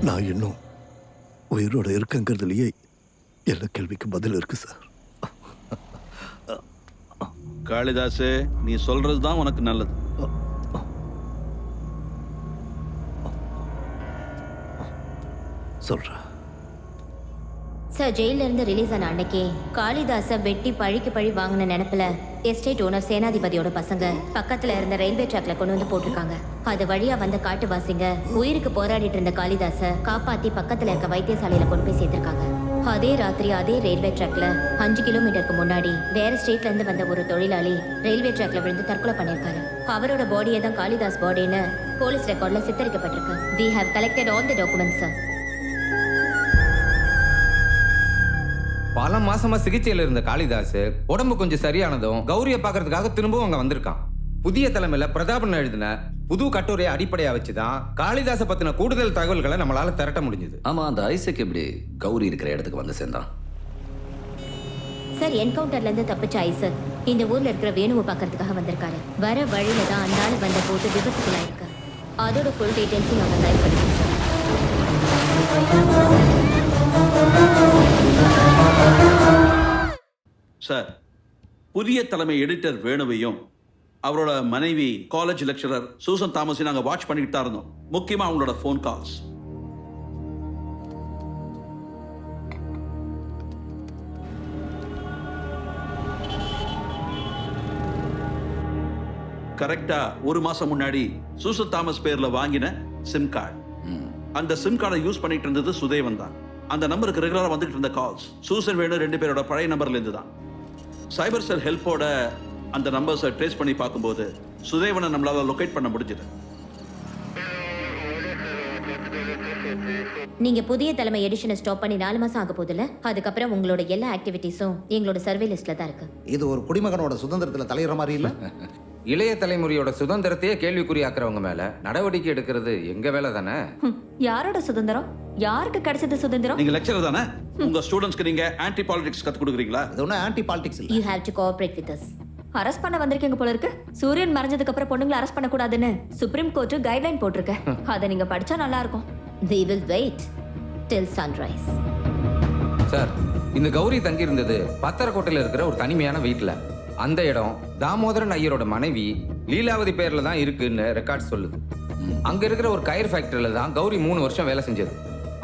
நான் இன்னும் உயிரோட இருக்கங்கிறதுலயே எல்லா கேள்விக்கு பதில் இருக்கு சார். காளிதாஸ், நீ சொல்றதுதான் உனக்கு நல்லது. சொல்றேன் சார், ஜெயில இருந்து ரிலீஸ் ஆன அன்னைக்கே காளிதாஸை வெட்டி பழிக்கு பழி வாங்கின நினைப்புல எஸ்டேட் ஓனர் சேனாதிபதியோட பசங்க பக்கத்துல இருந்த ரயில்வே ட்ராக்ல கொண்டு வந்து போட்டிருக்காங்க. அது வழியா வந்த காட்டுவாசிங்க உயிருக்கு போராடிட்டு இருந்த காளிதாஸை காப்பாத்தி பக்கத்துல இருக்க வைத்தியசாலையில கொண்டு போய் சேர்த்திருக்காங்க. அதே ராத்திரி அதே ரயில்வே ட்ராக்ல 5 கிலோமீட்டருக்கு முன்னாடி வேற ஸ்டேட்ல இருந்து வந்த ஒரு தொழிலாளி ரயில்வே ட்ராக்ல விழுந்து தற்கொலை பண்ணிருக்காரு. அவரோட பாடியை தான் காளிதாஸ் பாடின்னு போலீஸ் ரெக்கார்ட்ல சித்தரிக்கப்பட்டிருக்கு. We have collected all the documents, sir. பல மாசமா சிகிச்சையில் இருந்த காளிதாஸ் உடம்பு கொஞ்சம் சரியானதும் கௌரியை பார்க்கறதுக்காக திரும்பவும் அங்க வந்திருக்கான். புதிய தலைமையில பிரதாபன் எழுதின புது கட்டுரையை அடிப்படையா வச்சுதான் காளிதாச பத்தின கூடுதல் தகவல்களை நம்மளால திரட்ட முடிஞ்சது. ஆமா, அந்த ஐசக் எப்படி கௌரி இருக்கிற இடத்துக்கு வந்து சேர்ந்தான்? சார், என்கவுண்டர்ல இருந்து தப்பிச்ச ஐசக் இந்த ஊர்ல இருக்கிற வேணுவை பார்க்கறதுக்காக வந்திருக்காரு. வர வழியில தான் அந்த ஆள் வந்த போது விபத்துக்குள்ளாயிருக்கு. அதோட ஃபுல் டீடைல்ஸும் நாங்கள் டைப் பண்ணிக்கோம் சார். புதிய தலைமை எடிட்டர் வேணுவையும் அவரோட மனைவி காலேஜ் லெக்சரர் சூசன் தாமஸையும் நாங்கள் வாட்ச் பண்ணிக்கிட்டு தான் இருந்தோம். முக்கியமாக அவங்களோட ஃபோன் கால்ஸ். கரெக்டா ஒரு மாசம் முன்னாடி சூசன் தாமஸ் பேர்ல வாங்கின சிம் கார்டு, அந்த சிம் கார்டை யூஸ் பண்ணிட்டு இருந்தது சுதேவன் தான். அந்த நம்பருக்கு ரெகுலரா வந்துட்டு இருந்த கால்ஸ் சூசன் வேணு 2 பேரோட பழைய நம்பர்ல இருந்து தான். சைபர் செல் ஹெல்ப்போட அந்த நம்பர்ஸை ட்ரேஸ் பண்ணி பார்க்கும்போது சுதேவனை நம்மளால லொகேட் பண்ண முடிஞ்சது. நீங்க புதிய தலைமை எடிஷனை ஸ்டாப் பண்ணி 4 மாசம் ஆக போதில்ல. அதுக்கப்புறம் உங்களோட எல்லா ஆக்டிவிட்டிஸும் எங்களோட சர்வே லிஸ்ட்ல தான் இருக்கு. இது ஒரு குடிமகனோட சுதந்திரத்துல தலையிற மாதிரி இல்ல. இளைய தலைமுறையோட சுதந்திரத்தையே கேள்விக்குறியாக்குறவங்க மேல நடவடிக்கை எடுக்கிறது எங்க வேலை தானே. யாரோட சுதந்திரம்? யாருக்கு கிடைச்சது சுதந்திரம்? நீங்க லெக்சரர் தானே, உங்க ஸ்டூடண்ட்ஸ்க்கு நீங்க ஆன்டி பாலிடிக்ஸ் கத்து கொடுக்குறீங்களா? இது ஒன்றும் ஆன்டி பாலிடிக்ஸ் இல்ல. You have to cooperate with us. Arrest பண்ண வந்திருக்கீங்க போல இருக்கு. சூரியன் மறைஞ்சதுக்கு அப்புறம் பொண்ணுங்களை அரெஸ்ட் பண்ண கூடாதுன்னு சுப்ரீம் கோர்ட் கைட்லைன் போட்டிருக்கு. அதை நீங்க படிச்சா நல்லா இருக்கும். We will wait till sunrise. Sir, இந்த கௌரி தங்கி இருந்தது பத்தரக்கோட்டையில இருக்கிற ஒரு தனிமையான வீட்டுல. அந்த இடம் தாமோதரன் ஐயரோட மனைவி லீலாவதி பேர்ல தான் இருக்குன்னு ரெக்கார்ட் சொல்லுது. அங்க இருக்கிற ஒரு கயிறு ஃபேக்டரியில தான் கௌரி 3 வருஷம் வேலை செஞ்சது.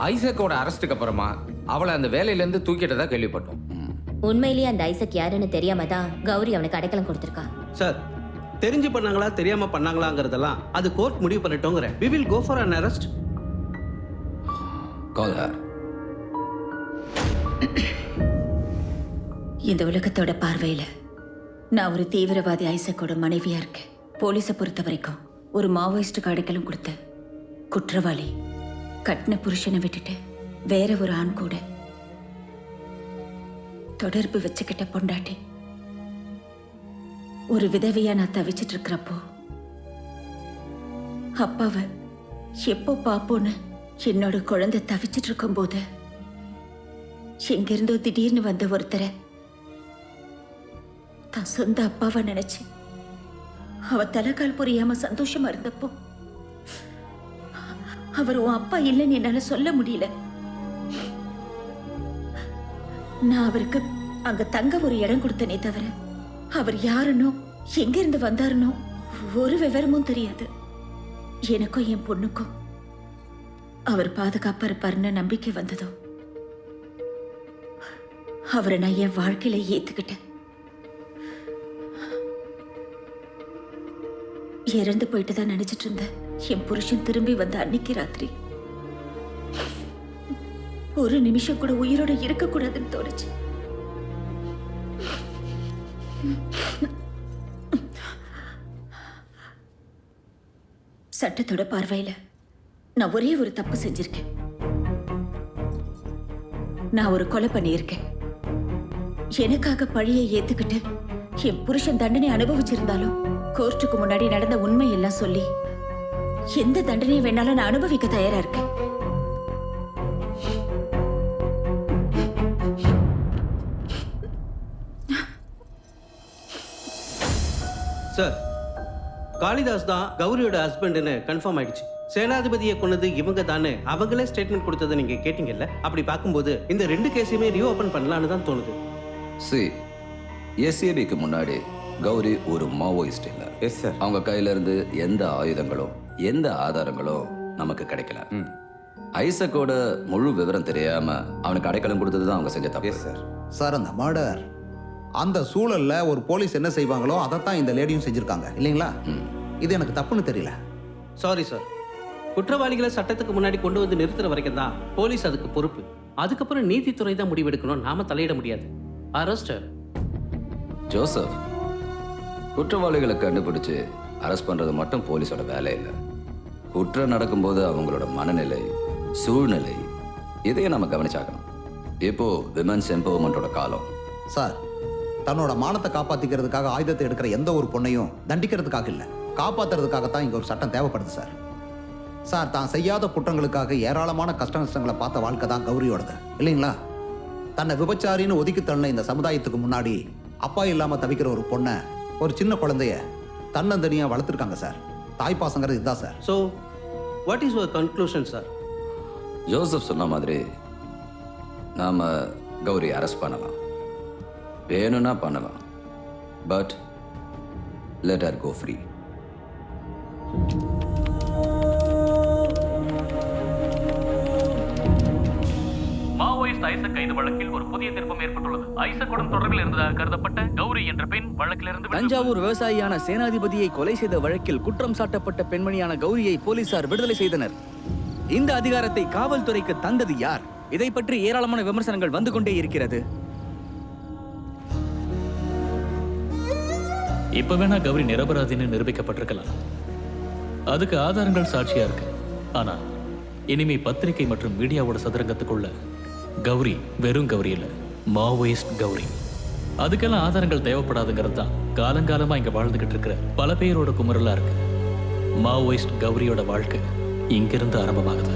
ஐசக்கோட அரெஸ்டுக்கு அப்புறமா அவளை அந்த வேலையில இருந்து தூக்கிட்டதா கேள்விப்பட்டோம். உண்மையிலேயே அந்த ஐசக் யாருன்னு தெரியாம தான் கௌரி அவனுக்கு அடைக்கலம் கொடுத்திருக்கா. சார், தெரிஞ்சு பண்ணாங்களா தெரியாம பண்ணாங்களாங்கிறதெல்லாம் அது கோர்ட் முடிவு பண்ணிட்டோங்கிறேன். we will go for an arrest. Call her. இந்த உலகத்தோட பார்வையில நான் ஒரு தீவிரவாதி ஐசக்கோட மனைவியா இருக்கேன். போலீஸை பொறுத்த வரைக்கும் ஒரு மாவோயிஸ்டுக்கு அடைக்கலம் கொடுத்த குற்றவாளி, கட்டின புருஷனை விட்டுட்டு வேற ஒரு ஆண் கூட தொடர்பு வச்சுக்கிட்ட பொண்டாட்டி. ஒரு விதவையா நான் தவிச்சிட்டு இருக்கிறப்போ அப்பாவை எப்போ பாப்போன்னு என்னோட குழந்தை தவிச்சிட்டு இருக்கும் போது எங்கிருந்தோ திடீர்னு வந்த ஒருத்தரை தான் சொந்த அப்பாவை நினைச்சு அவ தலைக்கால் புரியாம சந்தோஷமா இருந்தப்போ அவர் உன் அப்பா இல்லைன்னு என்னால சொல்ல முடியல. நான் அவருக்கு அங்க தங்க ஒரு இடம் கொடுத்தனே தவிர அவர் யாருன்னோ எங்க இருந்து வந்தாருனோ ஒரு விவரமும் தெரியாது. எனக்கும் என் பொண்ணுக்கும் அவர் பாதுகாப்பா இருப்பாருன்னு நம்பிக்கை வந்ததோ அவரை நான் என் வாழ்க்கையில ஏத்துக்கிட்டேன். இறந்து போயிட்டு தான் நினைச்சிட்டு இருந்தேன். என் புருஷன் திரும்பி வந்த அன்னைக்கு ராத்திரி ஒரு நிமிஷம் கூட உயிரோட இருக்க கூடாதுன்னு தோணுச்சு. சட்டத்தோட பார்வையில நான் ஒரே ஒரு தப்பு செஞ்சிருக்கேன். நான் ஒரு கொலை பண்ணியிருக்கேன். எனக்காக பழியை ஏத்துக்கிட்டு என் புருஷன் தண்டனை அனுபவிச்சிருந்தாலும் கோர்ட்டுக்கு முன்னாடி நடந்த உண்மை எல்லாம் சொல்லி எந்த தண்டனையை வேணாலும் நான் அனுபவிக்க தயாரா இருக்கேன். சார், காளிதாஸ் தான் கௌரியோட ஹஸ்பண்ட்னு கன்ஃபார்ம் ஆயிடுச்சு. சேனாதிபதியை கொன்னது இவங்க தானே அவங்களே ஸ்டேட்மெண்ட் கொடுத்ததை நீங்க கேட்டீங்கல்ல. அப்படி பார்க்கும்போது இந்த 2 கேஸையுமே ரீஓபன் பண்ணலான்னு தான் தோணுது. எஸ்ஏபிக்கு முன்னாடி கௌரி ஒரு மாவோயிஸ்ட் இல்ல. Yes sir. அவங்க கையில இருந்து எந்த ஆயுதங்களும் எந்த ஆதாரங்களும் நமக்கு கிடைக்கல. ஐசக்கோட முழு விவரம் தெரியாம அவனுக்கு அடைக்கலம் கொடுத்தது தான் அவங்க செஞ்ச தப்பு. சார். சார், அந்த மர்டர் அந்த சூழல்ல ஒரு போலீஸ் என்ன செய்வாங்களோ அதைத்தான் இந்த லேடியும் செஞ்சிருக்காங்க இல்லைங்களா? இது எனக்கு தப்புன்னு தெரியல. Sorry sir. குற்றவாளிகளை சட்டத்துக்கு முன்னாடி கொண்டு வந்து நிறுத்துற வரைக்கும் தான் போலீஸ் அதுக்கு பொறுப்பு. அதுக்கப்புறம் நீதித்துறை தான் முடிவெடுக்கணும். நாம தலையிட முடியாது. அரெஸ்ட். ஜோசப், குற்றவாளிகளை கண்டுபிடிச்சு அரெஸ்ட் பண்றது மட்டும் போலீஸோட வேலை இல்லை. குற்றம் நடக்கும்போது அவங்களோட மனநிலை, சூழ்நிலை, இதையும் நம்ம கவனிச்சாக்கணும். இப்போ விமென்ஸ் எம்பவர்மெண்டோட காலம். சார், தன்னோட மானத்தை காப்பாத்திக்கிறதுக்காக ஆயுதத்தை எடுக்கிற எந்த ஒரு பொண்ணையும் தண்டிக்கிறதுக்காக இல்லை, காப்பாத்துறதுக்காகத்தான் இங்க ஒரு சட்டம் தேவைப்படுது சார். சார், தான் செய்யாத குற்றங்களுக்காக ஏராளமான கஷ்ட நஷ்டங்களை பார்த்த வாழ்க்கை தான் கௌரியோடது இல்லைங்களா? தன்னை விபச்சாரின்னு ஒதுக்கி தள்ள இந்த சமுதாயத்துக்கு முன்னாடி அப்பா இல்லாம தவிக்கிற ஒரு பொண்ணை, ஒரு சின்ன குழந்தைய தன்னந்தனியா வளர்த்துருக்காங்க சார். தாய்ப்பாசங்கிறது இதுதான் sir. So what is your conclusion sir? Joseph சொன்ன மாதிரி நாம கௌரி அரெஸ்ட் பண்ணலாம், வேணும்னா பண்ணலாம். But let her go free. Maoist Isaac கைது வழக்கில் ஒரு புதிய திருப்பம் ஏற்பட்டுள்ளது. ஐசக்குடன் தொடர்பில் இருந்ததாக கருதப்பட்ட கௌரி என்ற பெண் வழக்கிலிருந்து தஞ்சாவூர் விவசாயியான சேனாதிபதியை கொலை செய்த வழக்கில் குற்றம் சாட்டப்பட்ட பெண்மணியான கௌரியை போலீசார் விடுதலை செய்தனர். இந்த அதிகாரத்தை காவல்துறைக்கு தந்தது யார்? இதை பற்றி ஏராளமான விமர்சனங்கள் வந்து கொண்டே இருக்கிறது. இப்ப வேணா கௌரி நிரபராதின்னு நிரூபிக்கப்பட்டிருக்கலாம். அதுக்கு ஆதாரங்கள் சாட்சியா இருக்கு. ஆனா இனிமே பத்திரிகை மற்றும் மீடியாவோட சதுரங்கத்துக்குள்ள கௌரி வெறும் கௌரி இல்ல, மாவோயிஸ்ட் கௌரி. அதுக்கெல்லாம் ஆதாரங்கள் தேவைப்படாதுங்கிறது தான் காலங்காலமா இங்க வாழ்ந்துகிட்டு இருக்கிற பல பேரோட குமுறலா இருக்கு. மாவோயிஸ்ட் கௌரியோட வாழ்க்கை இங்கிருந்து ஆரம்பமாகுது.